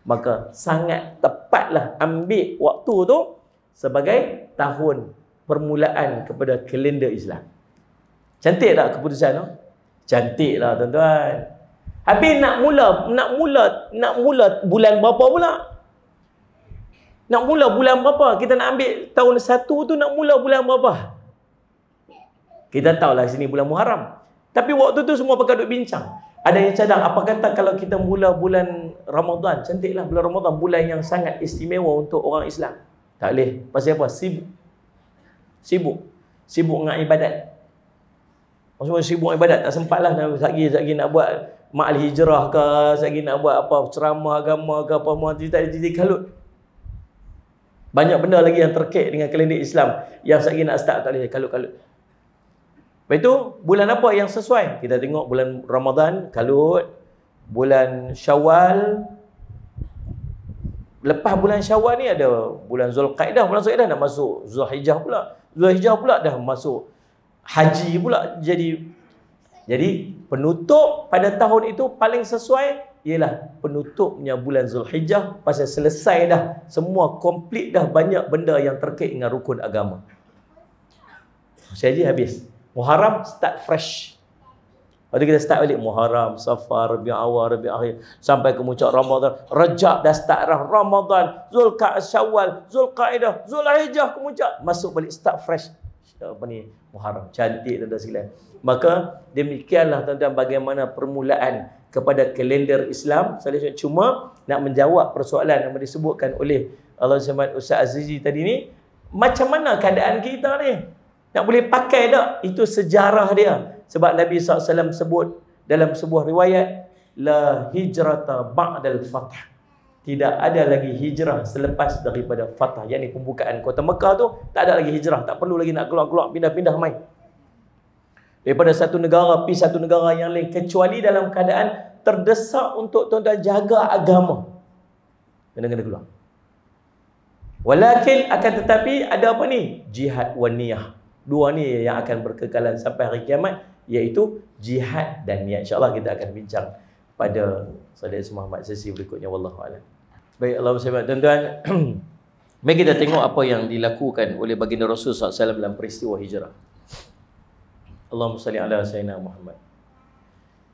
maka sangat tepatlah ambil waktu tu sebagai tahun permulaan kepada kalender Islam. Cantik tak keputusan tu? Cantik lah tuan-tuan. Habis nak mula bulan berapa pula? Nak mula bulan berapa? Kita nak ambil tahun 1 tu nak mula bulan berapa? Kita tahulah sini bulan Muharram. Tapi waktu tu semua pakai duk bincang. Ada yang cadang, apa kata kalau kita mula bulan Ramadan? Cantiklah bulan Ramadan, bulan yang sangat istimewa untuk orang Islam. Tak boleh. Pasal apa? Sibuk dengan ibadat. Maksudnya sibuk dengan ibadat, tak sempat lah. Lagi nak buat ma'al hijrah ke, lagi nak buat apa, ceramah agama ke, apa, cerita kalut. Banyak benda lagi yang terkait dengan kalender Islam yang lagi nak start, tak boleh kalut-kalut. Lepas itu, bulan apa yang sesuai? Kita tengok bulan Ramadan, kalut. Bulan Syawal. Lepas bulan Syawal ni ada bulan Zulqaidah. Bulan Zulqaidah nak masuk Zulhijjah pula. Zulhijjah pula dah masuk Haji pula. Jadi penutup pada tahun itu paling sesuai ialah penutupnya bulan Zulhijjah. Pasal selesai dah. Semua komplit dah, banyak benda yang terkait dengan rukun agama. Haji habis. Muharram start fresh. Lepas tu kita start balik Muharram, Safar, Rabiul Awal, Rabiul Akhir sampai ke puncak Ramadan. Rajab dah start dah, Ramadan, Zulqa'dah, Syawal, Zulqaidah, Zulhijjah ke puncak, masuk balik start fresh. Apa ni? Muharram. Cantik tuan-tuan sekalian. Maka demikianlah tuan-tuan bagaimana permulaan kepada kalender Islam. Saya cuma nak menjawab persoalan yang disebutkan oleh Allah SWT Ustaz Azizi tadi ni, macam mana keadaan kita ni? Nak boleh pakai tak? Itu sejarah dia. Sebab Nabi SAW sebut dalam sebuah riwayat, la hijrata ba'dal fath. Tidak ada lagi hijrah selepas daripada fath. Yang ni pembukaan kota Mekah tu, tak ada lagi hijrah. Tak perlu lagi nak keluar-keluar, pindah-pindah main. Daripada satu negara pergi satu negara yang lain. Kecuali dalam keadaan terdesak untuk tuan-tuan jaga agama. Kena keluar. Walakin akan tetapi ada apa ni? Jihad wa niyah. Dua ni yang akan berkekalan sampai hari kiamat, iaitu jihad dan niat. InsyaAllah kita akan bincang pada Saudara Muhammad sesi berikutnya. Wallahualam. Baik, Allah SWT. Tuan-tuan, mari kita tengok apa yang dilakukan oleh baginda Rasul SAW dalam peristiwa hijrah. Allahumma salli ala sayyidina Muhammad.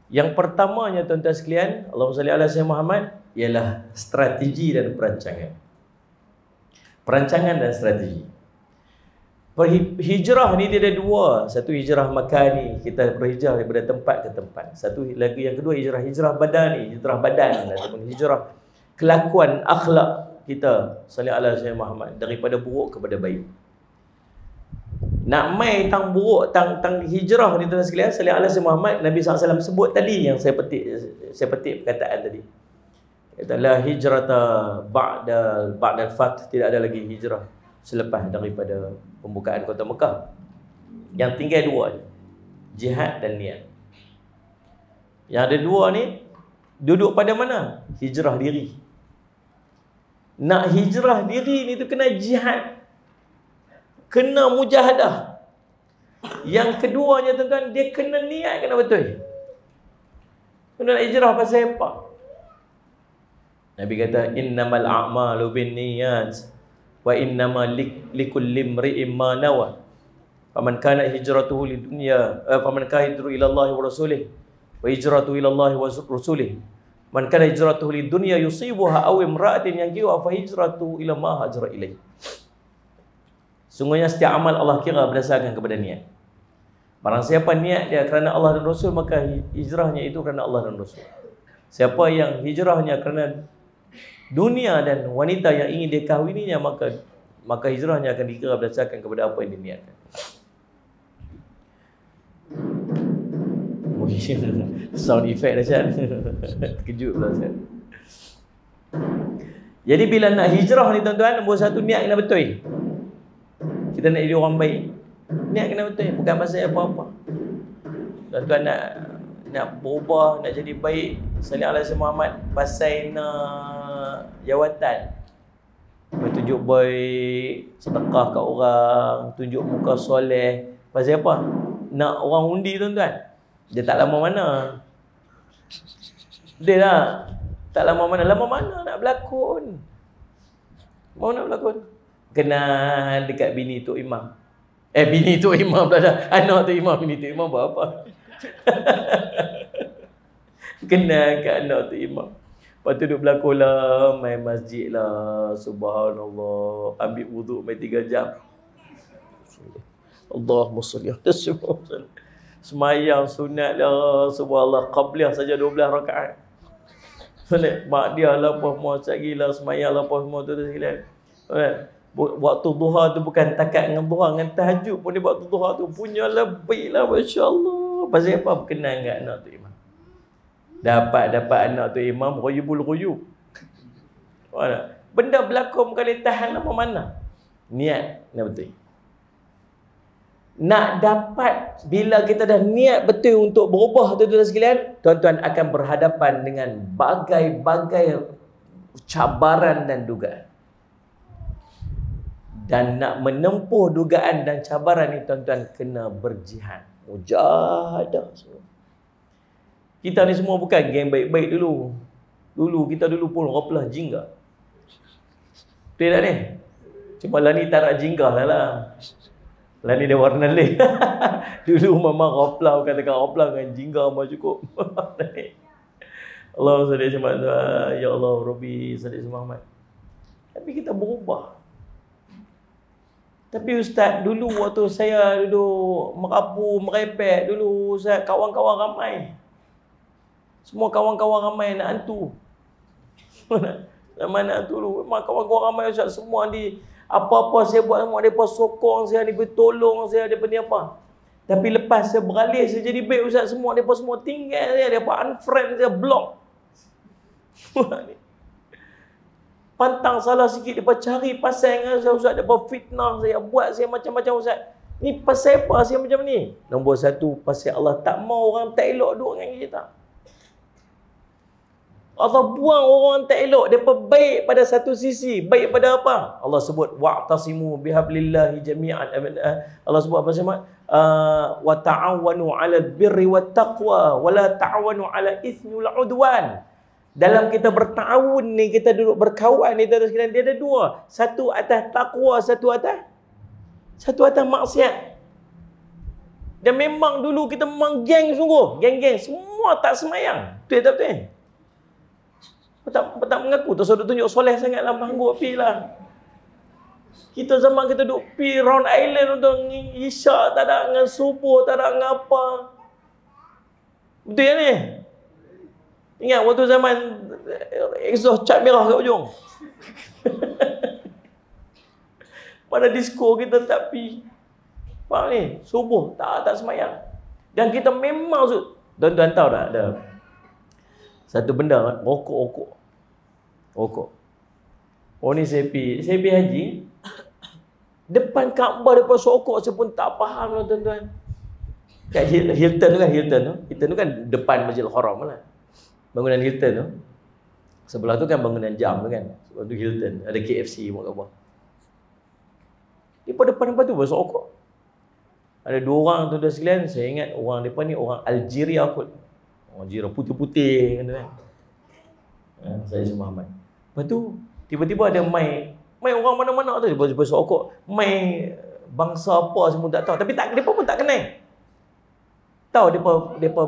Yang pertamanya tuan-tuan sekalian, Allahumma salli ala sayyidina Muhammad, ialah strategi dan perancangan. Perancangan dan strategi. Hijrah ni dia ada dua. Satu hijrah makani, kita berhijrah daripada tempat ke tempat. Satu lagi yang kedua hijrah badani, hijrah badan ataupun hijrah kelakuan akhlak kita sallallahu alaihi wasallam Muhammad, daripada buruk kepada baik. Nak mai tang buruk tang hijrah ni tuan sekalian, sallallahu alaihi wasallam Muhammad, Nabi SAW sebut tadi yang saya petik perkataan tadi. Kata la hijrata ba'dal fath, tidak ada lagi hijrah selepas daripada pembukaan kota Mekah. Yang tinggal dua ni, jihad dan niat. Yang ada dua ni duduk pada mana? Hijrah diri. Nak hijrah diri ni tu kena jihad, kena mujahadah. Yang keduanya tuan-tuan, dia kena niat, kena betul. Kena nak hijrah pasal apa? Nabi kata innamal a'malu binniyat wa innamal likulli imri'in ma nawa. Faman kana hijratuhu lidunya faman kana hijratuhu ila Allah wa rasulih wa hijratuhu ila Allah wa rasulih. Man kana hijratuhu lidunya yusibuha aw imra'atin yankihuha fa hijratuhu ila ma hajara ilaih. Sungguhnya setiap amal Allah kira berdasarkan kepada niat. Barang siapa niat dia kerana Allah dan Rasul, maka hijrahnya itu kerana Allah dan Rasul. Siapa yang hijrahnya kerana dunia dan wanita yang ingin dia kahwininya, maka hijrahnya akan dikira berdasarkan kepada apa yang diniatkan. Sound effect dah Syed. Terkejut pula Syed. Jadi bila nak hijrah ni tuan-tuan, nombor satu niat kena betul. Kita nak jadi orang baik, niat kena betul, bukan pasal apa-apa. Tuan-tuan nak berubah, nak jadi baik, salih ala Muhammad, pasal nak jawatan, tunjuk baik, sedekah kat orang, tunjuk muka soleh. Pasal apa? Nak orang undi tuan-tuan. Dia tak lama mana. Dia lah tak lama mana. Lama mana nak berlakon? Mau nak berlakon? Kenal dekat bini Tok Imam. Bini Tok Imam pula dah. Anak Tok Imam, bini Tok Imam buat apa? Kenal kat anak Tok Imam. Lepas tu duduk berlakon lah, main masjid lah, subhanallah, ambil wuduk main 3 jam. Allahumma salli ala Muhammad. Semayang sunat lah, subhanallah, qabliyah saja 12 rakaat. Mak dia lah apa semua, sekali lah semayang lah apa semua tu sekalian. Waktu duha tu bukan takat dengan duha, dengan tahajud pun dia waktu duha tu punya lebih lah, masya-Allah. Pasal apa? Berkenan dengan anak tu Imam. Dapat anak tu Imam royub. Benda berlaku bukan dia tahan apa mana. Niat nak betul. Nak dapat, bila kita dah niat betul untuk berubah tuan-tuan sekalian, tuan-tuan akan berhadapan dengan bagai-bagai cabaran dan dugaan. Dan nak menempuh dugaan dan cabaran ni tuan-tuan kena berjihad, mujahadah semua. Kita ni semua bukan geng baik-baik dulu. Kita dulu pun roplah jingga. Betul tak ni? Cuma lah ni tarak jingga lah. Lah ni dia warna lain. Dulu memang roplah, katakan roplah dengan jingga mah cukup. Allah salli Muhammad. Ya Allah Rabbi salli Muhammad. Tapi kita berubah. Tapi Ustaz, dulu waktu saya duduk merapu, merepek, dulu saya kawan-kawan ramai. Semua kawan-kawan ramai nak hantu. Nama nak hantu dulu. Memang kawan-kawan ramai Ustaz, semua di apa-apa saya buat, semua mereka sokong saya, mereka tolong saya, mereka ni apa. Tapi lepas saya beralih, saya jadi baik Ustaz, semua mereka semua tinggal saya, mereka unfriend saya, block. Pantang salah sikit, mereka cari pasal dengan saya Ustaz, mereka fitnah saya, buat saya macam-macam Ustaz. Ni pasal apa saya macam ni? Nombor satu, pasal Allah tak mau orang tak elok duduk dengan kita. Allah buang orang tak elok, mereka baik pada satu sisi. Baik pada apa? Allah sebut wa'tasimu bihablillahi jami'an. Allah sebut apa sama? Wa ta'awanu 'alal birri wat taqwa wa la ta'awanu 'ala itsmi wal 'udwan. Dalam kita bertahun ni, kita duduk berkawan ni, dia ada dua. Satu atas takwa, satu atas maksiat. Dan memang dulu kita memang geng sungguh. Geng-geng. Semua tak semayang. Betul tak betul? Tak mengaku. Terus duduk tunjuk soleh sangat lah. Manggut pi lah. Kita zaman kita duduk pi round island untuk isyak tak ada, dengan subuh tak ada, dengan apa. Betul ya ni? Ingat waktu zaman exhaust cat merah kat ujung. Pada disco kita tak pi. Faham ni? Subuh tak semayang. Dan kita memang tuan-tuan tahu tak ada satu benda, rokok. Oh ni saya pi haji. Depan Kaabah depan sokok saya pun tak faham lah tuan-tuan. Kat Hilton tu kan depan Masjidil Haram lah. Bangunan Hilton tu. Sebelah tu kan bangunan jam tu kan. Sebelah tu Hilton, ada KFC buat apa. Di depan tu bersokok. Ada 2 orang tuan-tuan sekalian, saya ingat orang depan ni orang Algeria kot. Orang Algeria putih-putih kan. Saya Muhammad. Lepas tu tiba-tiba ada mai orang mana-mana tu, tiba-tiba sokok, mai bangsa apa semua tak tahu, tapi depa pun tak kenal. Tahu depa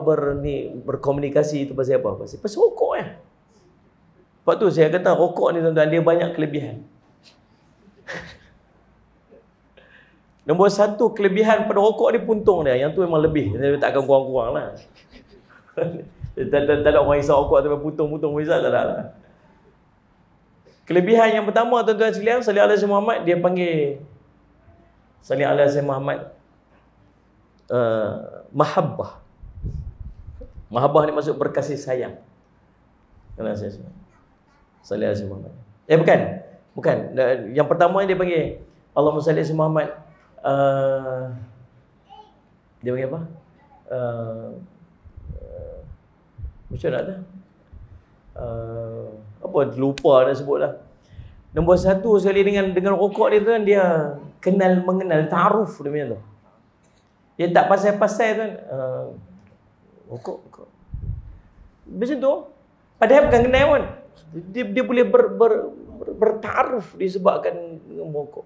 berkomunikasi itu pasal apa? Pasal rokok eh. Sebab tu saya kata rokok ni tuan-tuan dia banyak kelebihan. Nombor satu kelebihan pada rokok ni puntung dia. Yang tu memang lebih. Dia takkan kurang-kurang lah. Tak ada orang isap rokok tapi puntung-puntung isap, tak ada lah. Kelebihan yang pertama tuan-tuan sekalian, Salih alaihi Muhammad, dia panggil Salih alaihi Muhammad mahabbah. Mahabbah ni maksud berkasih sayang. Kenapa saya sebut Salih alaihi Muhammad? Bukan. Yang pertama dia panggil Allahumma salli alaihi Muhammad. Dia panggil apa? Macam nak tak? Apa lupa nak sebut lah. Nombor satu sekali dengan rokok dia tu kan, dia mengenal ta'aruf dia punya tu. Dia tak pasal-pasal tu kan, rokok. Macam tu. Padahal bukan kenal pun. Dia boleh bertaruf disebabkan dengan rokok.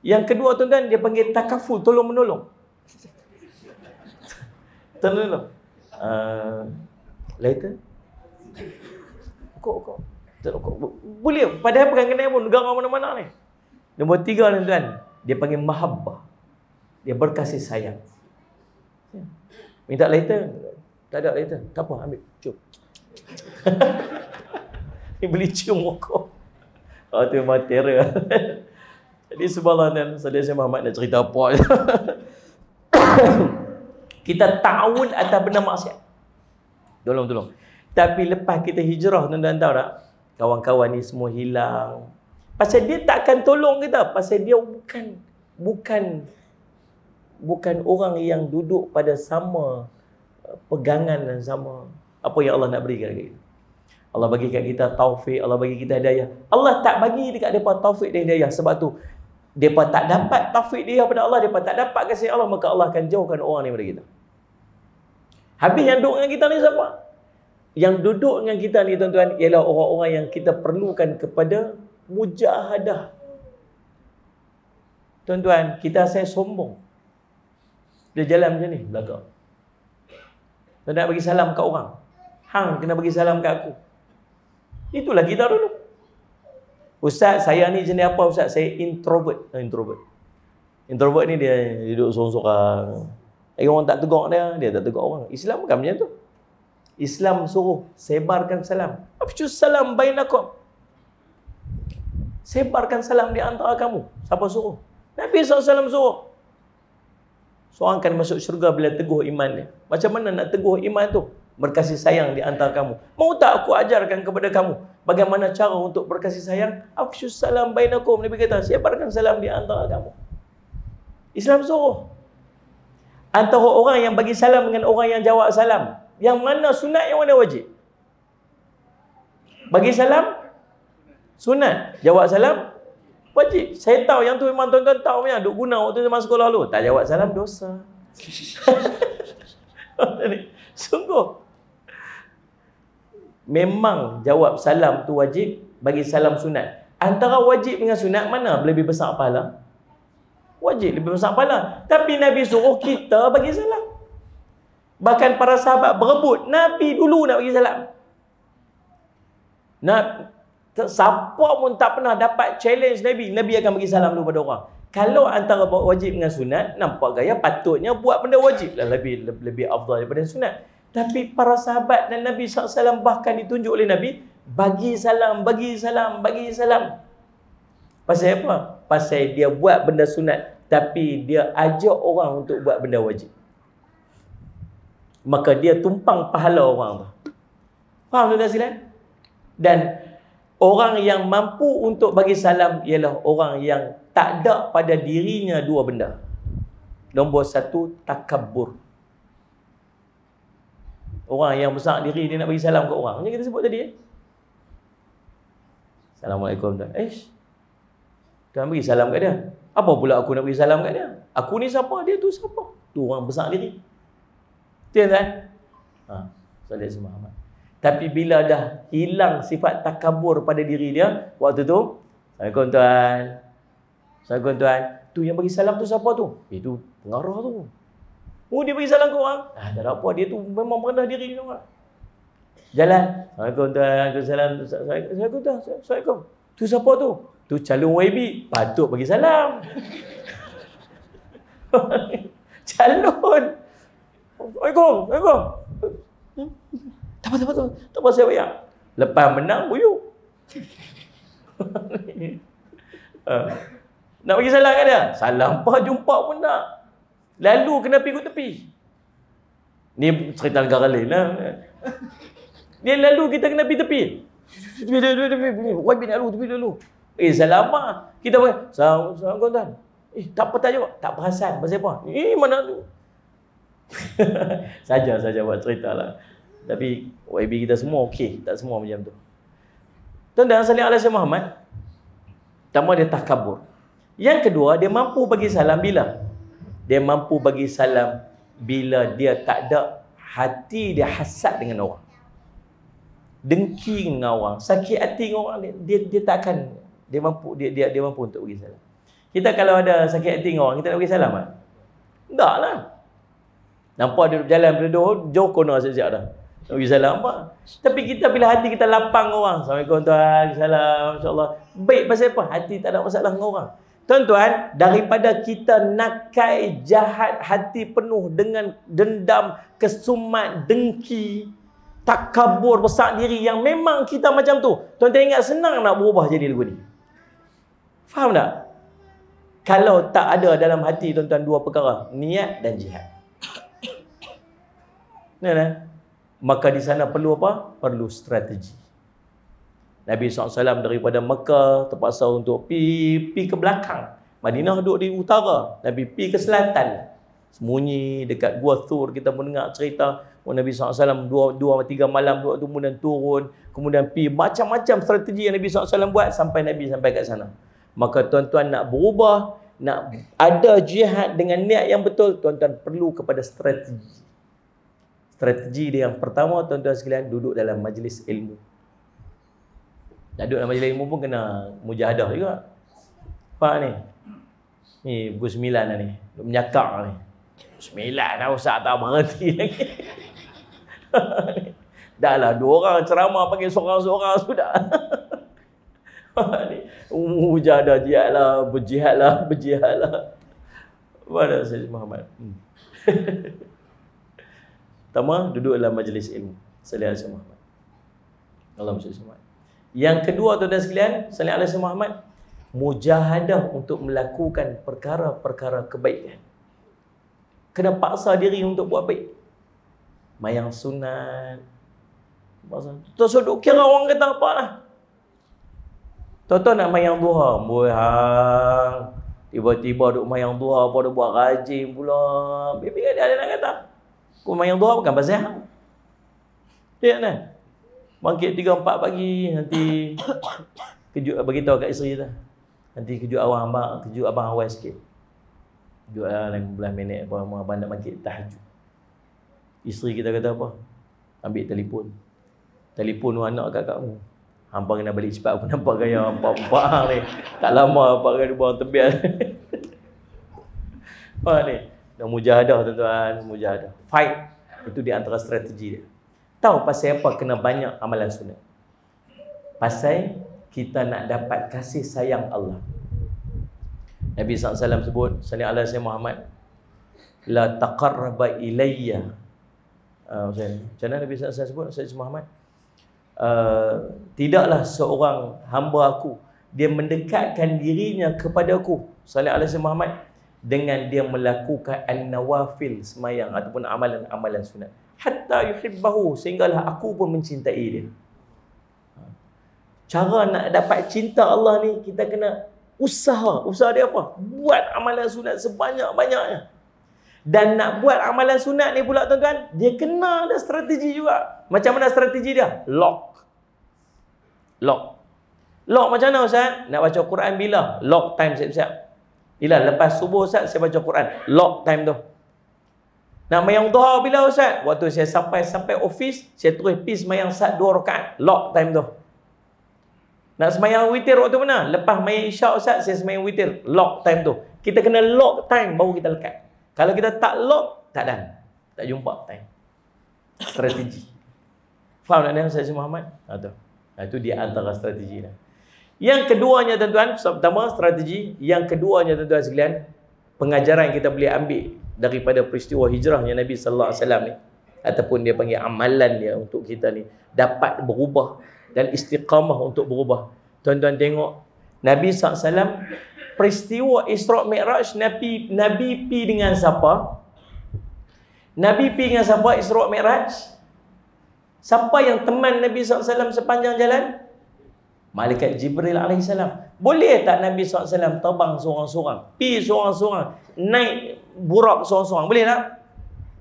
Yang kedua tuan-tuan, dia panggil takaful, tolong-menolong. Tolong-menolong. Later. Rokok. Boleh. Padahal bukan kenal pun, negara mana-mana ni. Nombor tiga tuan-tuan, dia panggil mahabbah. Dia berkasih sayang. Minta later? Tak ada later. Tak apa, ambil. Cium. Dia beli cium rokok. Tu memang terror. Jadi subhanallah, Salih alaihi Muhammad nak cerita apa. Kita ta'awun atas benda maksiat. Tolong. Tapi lepas kita hijrah, tuan-tuan tahu tak? Kawan-kawan ni semua hilang. Pasal dia takkan tolong kita. Pasal dia bukan orang yang duduk pada sama pegangan dan sama apa yang Allah nak berikan dekat kita. Allah bagi kat kita taufik, Allah bagi kita hidayah. Allah tak bagi dekat depa taufik dan hidayah. Sebab tu depa tak dapat taufik dia pada Allah, depa tak dapat kasih Allah, maka Allah akan jauhkan orang ni daripada kita. Habis yang duduk dengan kita ni siapa? Yang duduk dengan kita ni tuan-tuan ialah orang-orang yang kita perlukan kepada mujahadah. Tuan-tuan, kita saya sombong. Dia jalan macam ni belakang. Tuan nak bagi salam kat orang. Hang kena bagi salam kat aku. Itulah kita dulu. Ustaz, saya ni jenis apa Ustaz? Saya introvert. Introvert ni dia duduk sorang-sorang. Orang tak tegur dia tak tegur orang. Islam bukan macam tu. Islam suruh sebarkan salam. Afshu salam bainakum. Sebarkan salam di antara kamu. Siapa suruh? Nabi SAW suruh. Seorang akan masuk syurga bila teguh iman dia. Macam mana nak teguh iman tu? Berkasih sayang di antara kamu. Mau tak aku ajarkan kepada kamu bagaimana cara untuk berkasih sayang? Afshu salam bainakum. Nabi kata, sebarkan salam di antara kamu. Islam suruh. Antara orang yang bagi salam dengan orang yang jawab salam, yang mana sunat, yang mana wajib? Bagi salam sunat, jawab salam wajib. Saya tahu yang tu memang tuan-tuan tahu punya, duk guna waktu zaman sekolah dulu. Tak jawab salam dosa. Sungguh. Memang jawab salam tu wajib, bagi salam sunat. Antara wajib dengan sunat mana lebih besar pahala? Wajib lebih besar pahala. Tapi Nabi suruh kita bagi salam. Bahkan para sahabat berebut, Nabi dulu nak bagi salam. Siapa pun tak pernah dapat challenge Nabi akan bagi salam dulu pada orang. Kalau antara wajib dengan sunat, nampak gaya patutnya buat benda wajib lah lebih afdal daripada sunat. Tapi para sahabat dan Nabi SAW bahkan ditunjuk oleh Nabi, bagi salam. Pasal apa? Pasal dia buat benda sunat, tapi dia ajak orang untuk buat benda wajib. Maka dia tumpang pahala orang tu. Faham tuan-tuan sekalian? Dan orang yang mampu untuk bagi salam ialah orang yang tak ada pada dirinya dua benda. Nombor satu, takabbur. Orang yang besar diri dia nak bagi salam ke orang. Macam kita sebut tadi. Assalamualaikum tuan. Tuan bagi salam kat dia. Apa pula aku nak bagi salam kat dia? Aku ni siapa? Dia tu siapa? Tu orang besar diri. Tuan-tuan. Salih alaihi Muhammad. Tapi bila dah hilang sifat takabur pada diri dia, waktu tu, Assalamualaikum tuan. Assalamualaikum tuan. Tu yang bagi salam tu siapa tu? Itu pengarah tu. Oh, dia bagi salam ke orang? Tak ada apa, dia tu memang merendah diri dia orang. Jalan. Assalamualaikum tuan. Assalamualaikum tuan. Assalamualaikum. Tu siapa tu? Tu calon YB. Patut bagi salam. Calon. Assalamualaikum. Assalamualaikum. Tak apa saya bayar. Lepas menang buyuk. Nak bagi salam kat dia? Salam apa jumpa pun tak. Lalu kena pergi ke tepi. Ni cerita negara lain lah. Dia lalu kita kena pergi tepi. YB nak lalu tepi dulu. Salam apa? Kita pun salam tuan. Tak apa tak jawab. Tak perasan pasal apa. Mana tu? Saja buat cerita lah. Tapi YB kita semua okey, tak semua macam tu. Tuan-tuan sekalian alaihi Muhammad, pertama dia takabur. Yang kedua, dia mampu bagi salam bila? Dia mampu bagi salam bila dia tak ada hati dia hasad dengan orang. Dengki dengan orang, sakit hati dengan orang, dia tak akan, dia mampu untuk bagi salam. Kita kalau ada sakit hati dengan orang, kita nak bagi salam tak? Tak lah. Nampak dia berjalan berdua, jauh kono siap-siap dah. Nak bagi salam apa? Tapi kita bila hati kita lapang orang, Assalamualaikum tuan, salam, insyaAllah. Baik pasal apa? Hati tak ada masalah dengan orang. Tuan-tuan, daripada kita nakai, jahat, hati penuh dengan dendam, kesumat, dengki, takabur, besar diri yang memang kita macam tu. Tuan-tuan ingat senang nak berubah jadi lagu ni? Faham tak? Kalau tak ada dalam hati tuan-tuan dua perkara, niat dan jihad. Nah. Maka di sana perlu apa? Perlu strategi. Nabi SAW daripada Mekah terpaksa untuk pergi ke belakang. Madinah duduk di utara. Nabi pergi ke selatan. Sembunyi dekat Gua Thur. Kita mendengar cerita Nabi SAW 2-3 malam duduk tu, kemudian turun. Kemudian pergi macam-macam strategi yang Nabi SAW buat sampai Nabi sampai kat sana. Maka tuan-tuan nak berubah, nak ada jihad dengan niat yang betul, tuan-tuan perlu kepada strategi. Strategi dia yang pertama, tuan-tuan sekalian, duduk dalam majlis ilmu. Nak duduk dalam majlis ilmu pun kena mujahadah juga. Faham ni? Ni pukul 9 dah ni. Duduk menyakak ni. 9 dah usah tak berhenti lagi. Dah lah 2 orang ceramah panggil seorang-seorang sudah. Mujahadah, berjihadlah. Mana Sayyid Muhammad? Pertama, duduk dalam majlis ilmu. Sallallahu alaihi Muhammad. Allah Muhammad. Yang kedua, tuan-tuan sekalian, sallallahu alaihi Muhammad, mujahadah untuk melakukan perkara-perkara kebaikan. Kena paksa diri untuk buat baik. Mayang sunat. Terus duduk kira orang kata apa lah. Tuan-tuan nak mayang duha, bohang. Tiba-tiba duduk mayang duha, apa dia buat rajin pula. Bibi ada nak kata. Kau mayang duha bukan pasal hang. Dia kan? Bangkit 3-4 pagi, nanti kejut bagi tahu kat isteri tu. Nanti kejut abang awal sikit. Kejut lah 15 minit apa abang nak bangkit tahajud. Isteri kita kata apa? Ambil telefon. Telefon tu anak kat kamu. Hampa kena balik cepat aku nampak gaya empat-empat ni. Tak lama apa kena buang tebian. Apa ni? Dan mujahadah tuan-tuan, mujahadah. Fight. Itu di antara strategi dia. Tahu pasal apa kena banyak amalan sunat? Pasal kita nak dapat kasih sayang Allah. Nabi SAW sebut, sallallahu alaihi Muhammad, la taqarraba ilayya. Macam mana Nabi SAW sebut, Sayyid Muhammad? Tidaklah seorang hamba aku, dia mendekatkan dirinya kepadaku, sallallahu alaihi Muhammad, dengan dia melakukan an-nawafil, semayang ataupun amalan-amalan sunat, hatta yuhibbahu, sehinggalah aku pun mencintai dia. Cara nak dapat cinta Allah ni, kita kena usaha. Usaha dia apa? Buat amalan sunat sebanyak-banyaknya. Dan nak buat amalan sunat ni pula tuan-tuan, dia kena ada strategi juga. Macam mana strategi dia? Lock macam mana Ustaz? Nak baca Quran bila? Lock time siap-siap. Bila lepas subuh Ustaz saya baca Quran. Lock time tu. Nak mayang duha bila Ustaz? Waktu saya sampai office, saya terus pergi semayang 2 rakaat. Lock time tu. Nak semayang witir waktu mana? Lepas mayang isyak Ustaz, saya semayang witir. Lock time tu. Kita kena lock time baru kita lekat. Kalau kita tak lock, tak dan. Tak jumpa time. Strategi. Faham tak ni Ustaz Muhammad? Itu dia antara strategi dah. Yang keduanya tuan-tuan, pertama strategi. Yang keduanya tuan-tuan sekalian, pengajaran yang kita boleh ambil daripada peristiwa hijrahnya Nabi sallallahu alaihi wasallam ni, ataupun dia panggil amalan dia untuk kita ni dapat berubah dan istiqamah untuk berubah. Tuan-tuan tengok Nabi sallallahu alaihi wasallam, peristiwa Isra Mi'raj, Nabi pi dengan siapa? Nabi pi dengan siapa Isra Mi'raj? Siapa yang teman Nabi sallallahu alaihi wasallam sepanjang jalan? Malaikat Jibril alaihissalam. Boleh tak Nabi SAW terbang seorang-seorang? Pi seorang-seorang. Naik burak seorang-seorang. Boleh tak?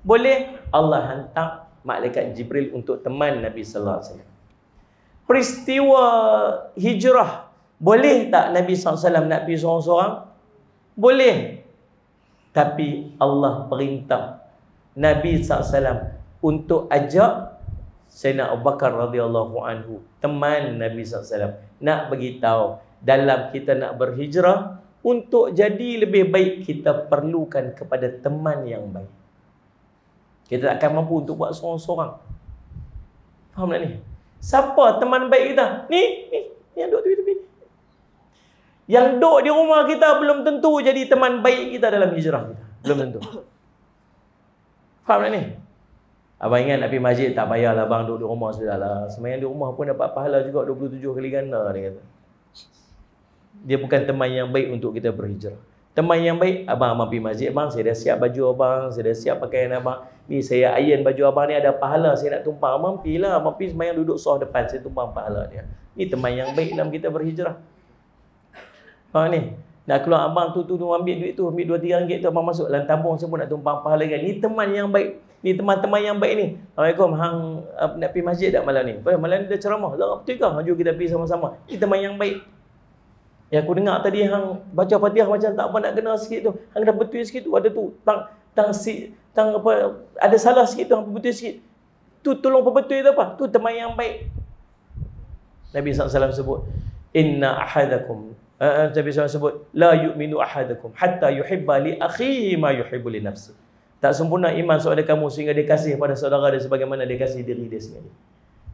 Boleh. Allah hantar Malaikat Jibril untuk teman Nabi SAW. Peristiwa hijrah. Boleh tak Nabi SAW nak pergi seorang-seorang? Boleh. Tapi Allah perintah Nabi SAW untuk ajak Sayyidina Abu Bakar radhiyallahu anhu, teman Nabi SAW, nak beritahu dalam kita nak berhijrah, untuk jadi lebih baik kita perlukan kepada teman yang baik. Kita tak akan mampu untuk buat seorang-seorang. Faham tak ni? Siapa teman baik kita? Ni yang duduk tepi ni. Yang duduk di rumah kita belum tentu jadi teman baik kita dalam hijrah kita. Belum tentu. Faham tak ni? Abang ingat nak pergi masjid, tak payahlah abang duduk di rumah sudahlah. Semayang di rumah pun dapat pahala juga 27 kali ganda, dia kata. Dia bukan teman yang baik untuk kita berhijrah. Teman yang baik, abang pergi masjid, abang saya dah siap baju abang, saya dah siap pakaian abang. Ni saya iron baju abang ni, ada pahala saya nak tumpang. Abang pergilah, abang pergi semayang duduk soh depan, saya tumpang pahala dia. Ni teman yang baik dalam kita berhijrah. Faham ni? Nak keluar abang tu ambil duit tu, ambil 2-3 ringgit tu abang masuk dalam tabung, saya pun nak tumpang pahala kan. Ni teman yang baik. Ni teman-teman yang baik ni. Assalamualaikum, hang nak pergi masjid tak malam ni? Malam ni dah ceramah. Lah betul ke? Jom kita pergi sama-sama. Ni teman yang baik. Yang aku dengar tadi hang baca Fatihah macam tak apa nak kena sikit tu. Hang dah betul sikit tu, ada tu ada salah sikit tu, hang betul sikit. Tu tolong perbetul tu apa? Tu teman yang baik. Nabi SAW sebut, inna ahadakum, Nabi SAW sebut, la yu'minu ahadakum hatta yuhibba li akhihi ma yuhibbu li nafsi. Tak sempurna iman saudara kamu sehingga dia kasih pada saudara dia sebagaimana dia kasih diri dia sendiri.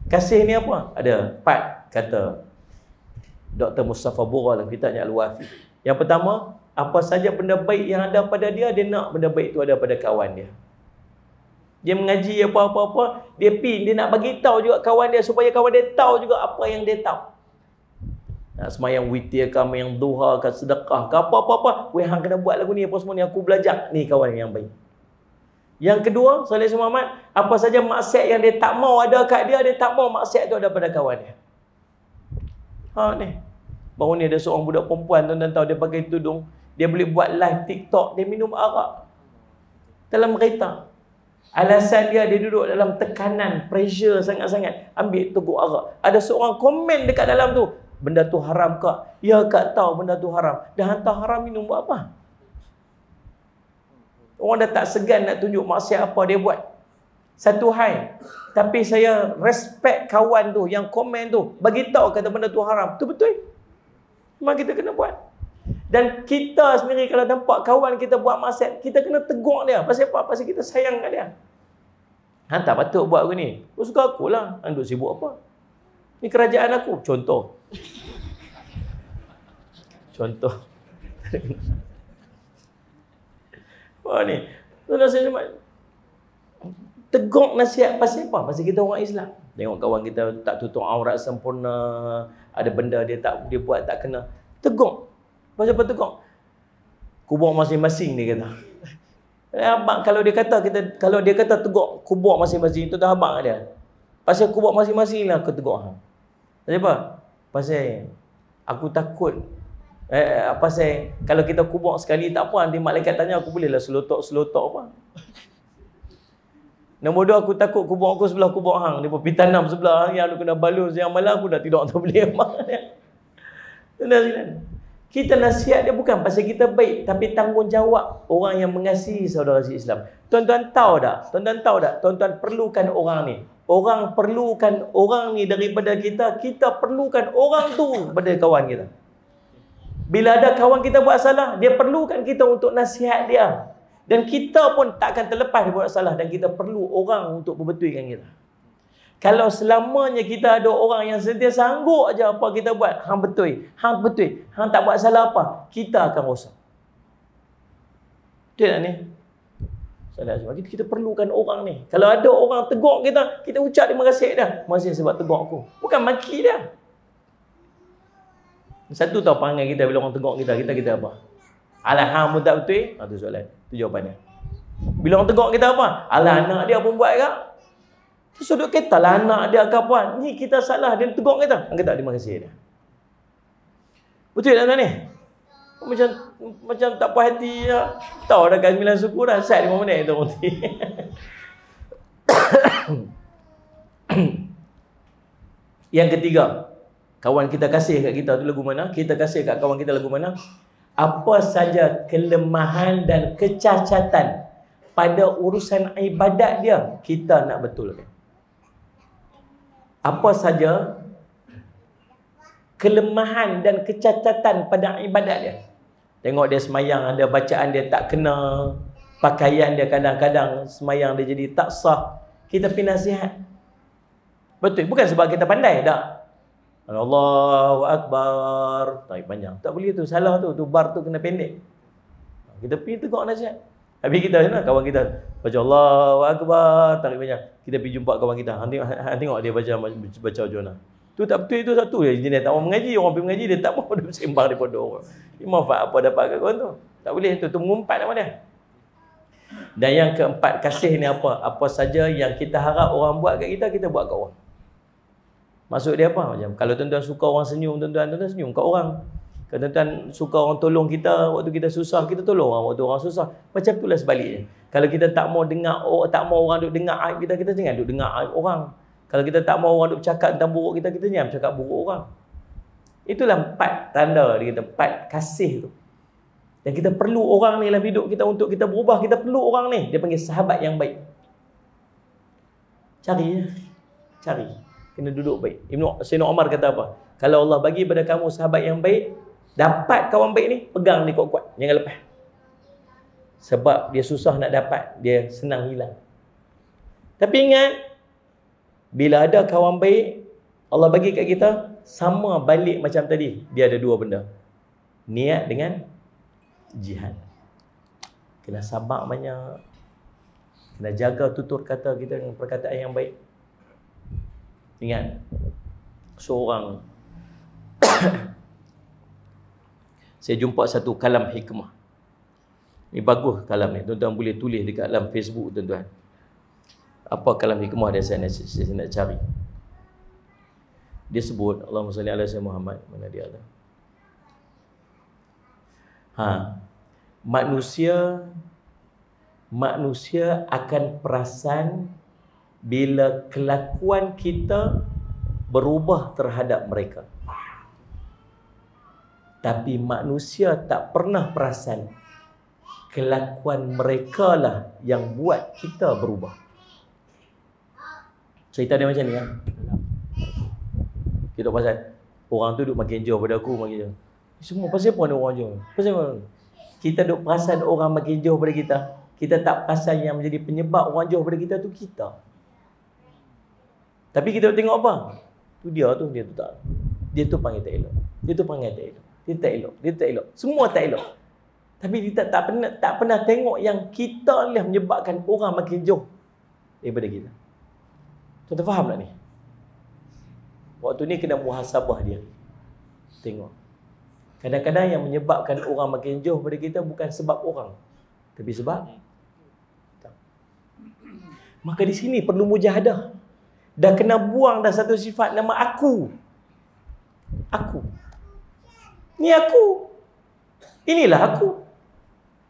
Kasih ni apa? Ada 4 kata Dr. Mustafa Bura dalam kitabnya Al-Wafi. Yang pertama, apa saja benda baik yang ada pada dia, dia nak benda baik itu ada pada kawan dia. Dia mengaji apa-apa, dia nak bagi tahu juga kawan dia supaya kawan dia tahu juga apa yang dia tahu. Nak semayang witir, semayang duha, sedekah, apa-apa, weh hang kena buat lagu ni apa semua ni, aku belajar. Ni kawan yang baik. Yang kedua, Saleh Muhammad, apa saja maksiat yang dia tak mau ada kat dia, dia tak mau maksiat tu ada pada kawan dia. Ni. Baru ni ada seorang budak perempuan, tuan-tuan tahu, dia pakai tudung, dia boleh buat live TikTok, dia minum arak dalam kereta. Alasan dia duduk dalam tekanan, pressure sangat-sangat, ambil teguk arak. Ada seorang komen dekat dalam tu, benda tu haram kak? Ya kak tahu benda tu haram. Dah hantar haram minum buat apa? Orang dah tak segan nak tunjuk maksiat apa dia buat. Satu hal, tapi saya respect kawan tu yang komen tu, bagi tahu kata benda tu haram. Tu betul. Memang kita kena buat. Dan kita sendiri kalau nampak kawan kita buat maksiat, kita kena tegur dia. Pasal apa? Pasal kita sayang kat dia. Hang tak patut buat begini. Aku suka aku lah. Hang duk sibuk apa? Ni kerajaan aku. Contoh. Wah ni. Tuan-tuan saya cuma tegur nasihat pasal apa? Pasal kita orang Islam. Tengok kawan kita tak tutup aurat sempurna, ada benda dia buat tak kena. Tegur. Pasal apa tegur? Kubur masing-masing dia kata. Abang kalau dia kata tegur kubur masing-masing, itu dah abang dia. Pasal kubur masing-masing lah aku tegur hang. Pasal apa? Pasal aku takut pasal kalau kita kubur sekali tak apa, nanti malaikat tanya aku bolehlah selotok apa. Nombor 2, aku takut kubur aku sebelah kubur hang, dia pergi tanam sebelah yang aku kena balus, yang malam aku dah tidur tak boleh mak dia. Kita nasihat dia bukan pasal kita baik, tapi tanggungjawab orang yang mengasihi saudara Islam. Tuan-tuan tahu tak? Tuan-tuan tahu tak? Tuan-tuan perlukan orang ni. Orang perlukan orang ni daripada kita. Kita perlukan orang tu daripada kawan kita. Bila ada kawan kita buat salah, dia perlukan kita untuk nasihat dia. Dan kita pun tak akan terlepas dia buat salah. Dan kita perlu orang untuk berbetulkan kita. Kalau selamanya kita ada orang yang sentiasa sanggup aja apa kita buat, hang betul, hang tak buat salah apa, kita akan rosak. Betul tak ni? Kita perlukan orang ni. Kalau ada orang tegur kita, kita ucap terima kasih dah. Terima kasih sebab tegur aku. Bukan maki dia. Satu tahu perangai kita bila orang tegur kita, kita kata apa? Alah, hang pun tak betul. Itu soalan. Itu jawapannya. Bila orang tegur kita apa? Alah, anak dia pun buat kak. Tu sudut kata lah anak dia ke apa. Ni kita salah, dia tegur kita. Hang kata terima kasih dia. Betul tak tuan ni? Macam tak puas hati ya. Tahu dah kan 9 suku dah. Sat 5 minit tu berhenti. Yang ketiga, kawan kita kasih kat kita tu lagu mana? Kita kasih kat kawan kita lagu mana? Apa saja kelemahan dan kecacatan pada urusan ibadat dia, kita nak betulkan. Apa saja kelemahan dan kecacatan pada ibadat dia. Tengok dia semayang, ada bacaan dia tak kena, pakaian dia kadang-kadang semayang dia jadi tak sah. Kita pergi nasihat. Betul, bukan sebab kita pandai, tak. Allahu Akbar, tarik panjang. Tak boleh tu, salah tu bar tu kena pendek. Kita pergi tegur nasihat. Habis kita kawan kita baca Allahu Akbar, tarik panjang. Kita pergi jumpa kawan kita. Hang tengok dia baca macam mana. Tu tak betul, itu satu dia tak mau mengaji. Orang pergi mengaji dia tak mau dia sembang daripada orang. Dia manfaat apa dapat kat kawan tu. Tak boleh tu mengumpat nama dia. Dan yang keempat, kasih ni apa? Apa saja yang kita harap orang buat kat kita, kita buat kat orang. Maksud dia apa? Macam kalau tuan-tuan suka orang senyum, tuan-tuan senyum kat orang. Kalau tuan-tuan suka orang tolong kita waktu kita susah, kita tolong orang waktu orang susah. Macam itulah sebaliknya. Kalau kita tak mau dengar, tak mau orang duk dengar aib kita, kita jangan duk dengar aib orang. Kalau kita tak mau orang duk cakap tentang buruk kita, kita jangan cakap buruk orang. Itulah 4 tanda dia kata, 4 kasih tu. Dan kita perlu orang ni dalam hidup kita untuk kita berubah. Kita perlu orang ni. Dia panggil sahabat yang baik. Cari. Kena duduk baik. Sayyidina Umar kata apa? Kalau Allah bagi pada kamu sahabat yang baik, dapat kawan baik ni, pegang dia kuat-kuat. Jangan lepas. Sebab dia susah nak dapat, dia senang hilang. Tapi ingat, bila ada kawan baik, Allah bagi kat kita, sama balik macam tadi. Dia ada 2 benda. Niat dengan jihad. Kena sabar banyak. Kena jaga tutur kata kita dengan perkataan yang baik. Ingat, seorang saya jumpa satu kalam hikmah. Ni bagus kalam ni. Tuan-tuan boleh tulis dekat dalam Facebook tuan-tuan. Apa kalam hikmah dia saya nak cari. Dia sebut Allahumma salli ala sayyidina Muhammad. Mana dia ada? Manusia akan perasan bila kelakuan kita berubah terhadap mereka. Tapi manusia tak pernah perasan kelakuan mereka lah yang buat kita berubah. Cerita dia macam ni kan? Kita pasal orang tu duk makin jauh pada aku, makin jauh. Semua pasal apa ada orang jauh? Pasal apa? Kita duk perasan orang makin jauh pada kita. Kita tak perasan yang menjadi penyebab orang jauh pada kita tu kita. Tapi kita tengok apa? Tu dia tu tak. Dia tu panggil tak elok. Dia tu panggil tak elok. Dia tak elok. Semua tak elok. Tapi kita tak pernah tengok yang kita lah menyebabkan orang makin jauh daripada kita. Tuan-tuan faham tak ni? Waktu ni kena muhasabah dia. Tengok. Kadang-kadang yang menyebabkan orang makin jauh daripada kita bukan sebab orang, tapi sebab kita. Maka di sini perlu mujahadah. Dah kena buang dah satu sifat nama aku. Aku. Ni aku. Inilah aku.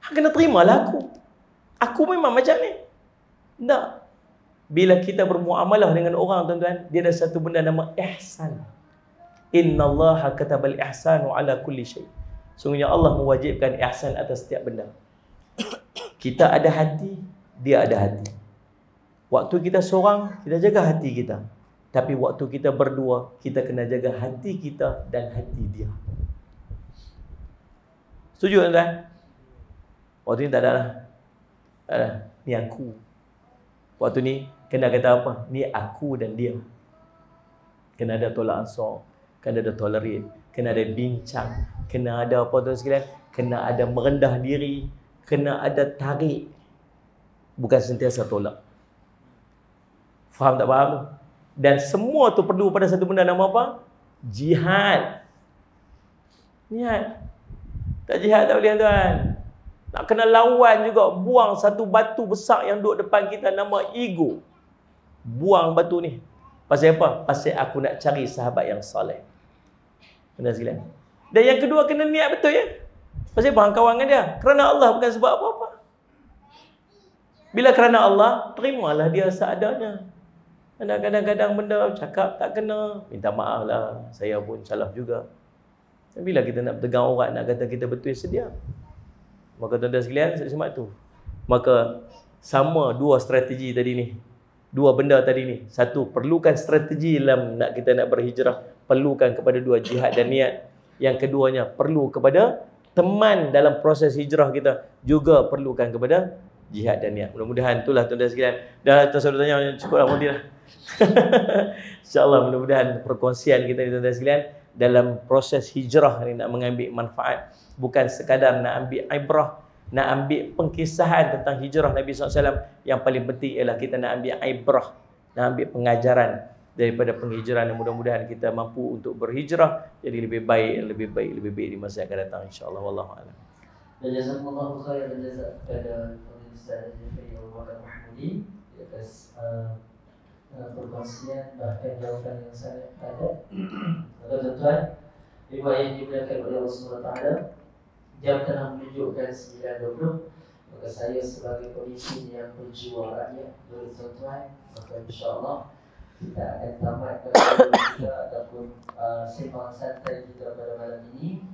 Hang kena terimalah aku. Aku memang macam ni. Tak. Bila kita bermuamalah dengan orang, tuan-tuan, dia ada satu benda nama ihsan. Innallaha katabal ihsanu ala kulli syai. Sungguhnya Allah mewajibkan ihsan atas setiap benda. Kita ada hati, dia ada hati. Waktu kita seorang, kita jaga hati kita. Tapi waktu kita berdua, kita kena jaga hati kita dan hati dia. Setuju tuan-tuan? Waktu ni tak ada lah. Tak ada. Ni aku. Waktu ni kena kata apa? Ni aku dan dia. Kena ada tolak ansur, kena ada tolerate, kena ada bincang, kena ada apa tuan sekalian? Kena ada merendah diri, kena ada tarik. Bukan sentiasa tolak. Faham tak faham tu? Dan semua tu perlu pada satu benda nama apa? Jihad. Niat. Tak jihad tak boleh tuan. Nak kena lawan juga. Buang satu batu besar yang duduk depan kita nama ego. Buang batu ni. Pasal apa? Pasal aku nak cari sahabat yang soleh. Benar sekalian. Dan yang kedua kena niat betul ya. Pasal apa? Kawan dengan dia. Kerana Allah bukan sebab apa-apa. Bila kerana Allah, terimalah dia seadanya. Kadang-kadang benda cakap tak kena, minta maaf lah, saya pun salah juga. Bila kita nak pegang orang, nak kata kita betul sedia. Maka tuan-tuan sekalian, sebab tu. Maka sama dua strategi tadi ni. Dua benda tadi ni. Satu, perlukan strategi dalam kita nak berhijrah. Perlukan kepada dua, jihad dan niat. Yang keduanya, perlu kepada teman dalam proses hijrah kita. Juga perlukan kepada jihad dan niat. Mudah-mudahan itulah tuan-tuan sekalian. Dah tuan saudara tanya, cukup lah mudi lah. InsyaAllah mudah-mudahan perkongsian kita ni tuan-tuan sekalian dalam proses hijrah ni nak mengambil manfaat. Bukan sekadar nak ambil ibrah, nak ambil pengkisahan tentang hijrah Nabi SAW. Yang paling penting ialah kita nak ambil ibrah, nak ambil pengajaran daripada penghijrahan. Mudah-mudahan kita mampu untuk berhijrah jadi lebih baik di masa yang akan datang insyaAllah. Wallahu'alam. Jazakumullahu khairan jazak kepada Ustaz Jeffrey Al-Mahmudi di atas perkongsian bahkan jawapan yang sangat padat. Maka tuan-tuan, ibu yang dimuliakan oleh Allah SWT, jam telah menunjukkan 9.20. Maka saya sebagai pemimpin yang berjiwa rakyat dari tuan-tuan, maka insyaAllah kita akan tamat kita ataupun sembang santai kita pada malam ini.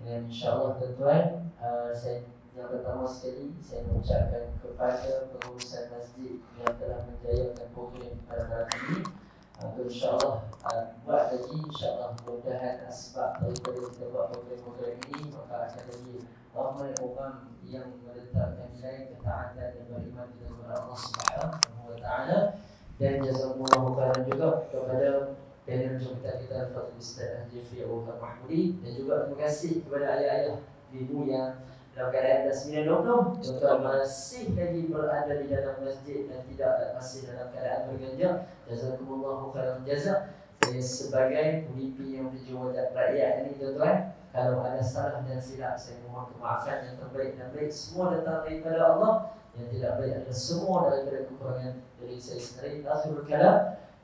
Dan insyaAllah tuan-tuan, saya yang pertama sekali saya mengucapkan kepada pengurusan masjid yang telah menjayakan program pada malam ini. InsyaAllah buat lagi, insyaAllah mudah-mudahan asbab daripada kita buat program-program ini, maka akan lagi ramai orang yang meletakkan nilai ketaatan dan beriman kepada Allah Subhanahu wa Ta'ala. Dan jazakumullahu khairan juga kepada panel jemputan kita Al-Fatih Ustaz Jeffrey Al-Mahmudi. Dan juga terima kasih kepada ayah-ayah ibu yang dalam keadaan dah 9.20 tuan-tuan masih lagi berada di dalam masjid dan masih dalam keadaan berganjal. Jazakumullahu khairan jazak. Saya sebagai pemimpin yang berjiwa rakyat ini tuan-tuan, kalau ada salah dan silap saya mohon kemaafan. Yang terbaik dan baik semua datang daripada Allah, yang tidak baik adalah semua daripada kekurangan dari saya sendiri. Akhirul kalam,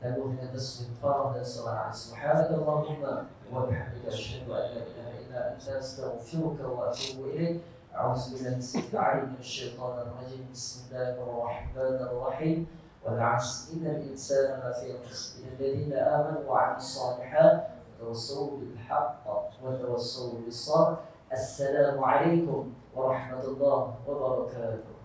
lagu dengan tasbih farah dan salat. Subhanallahumma wa bihamdika asyhadu an la ilaha illa anta astaghfiruka wa atubu ilaik. أعوذ بالله من الشيطان الرجيم. بسم الله الرحمن الرحيم. والعصر إن الإنسان لفي خسر إلا الذين آمنوا وعملوا الصالحات وتوصوا بالحق وتوصوا بالصبر. السلام عليكم ورحمة الله وبركاته.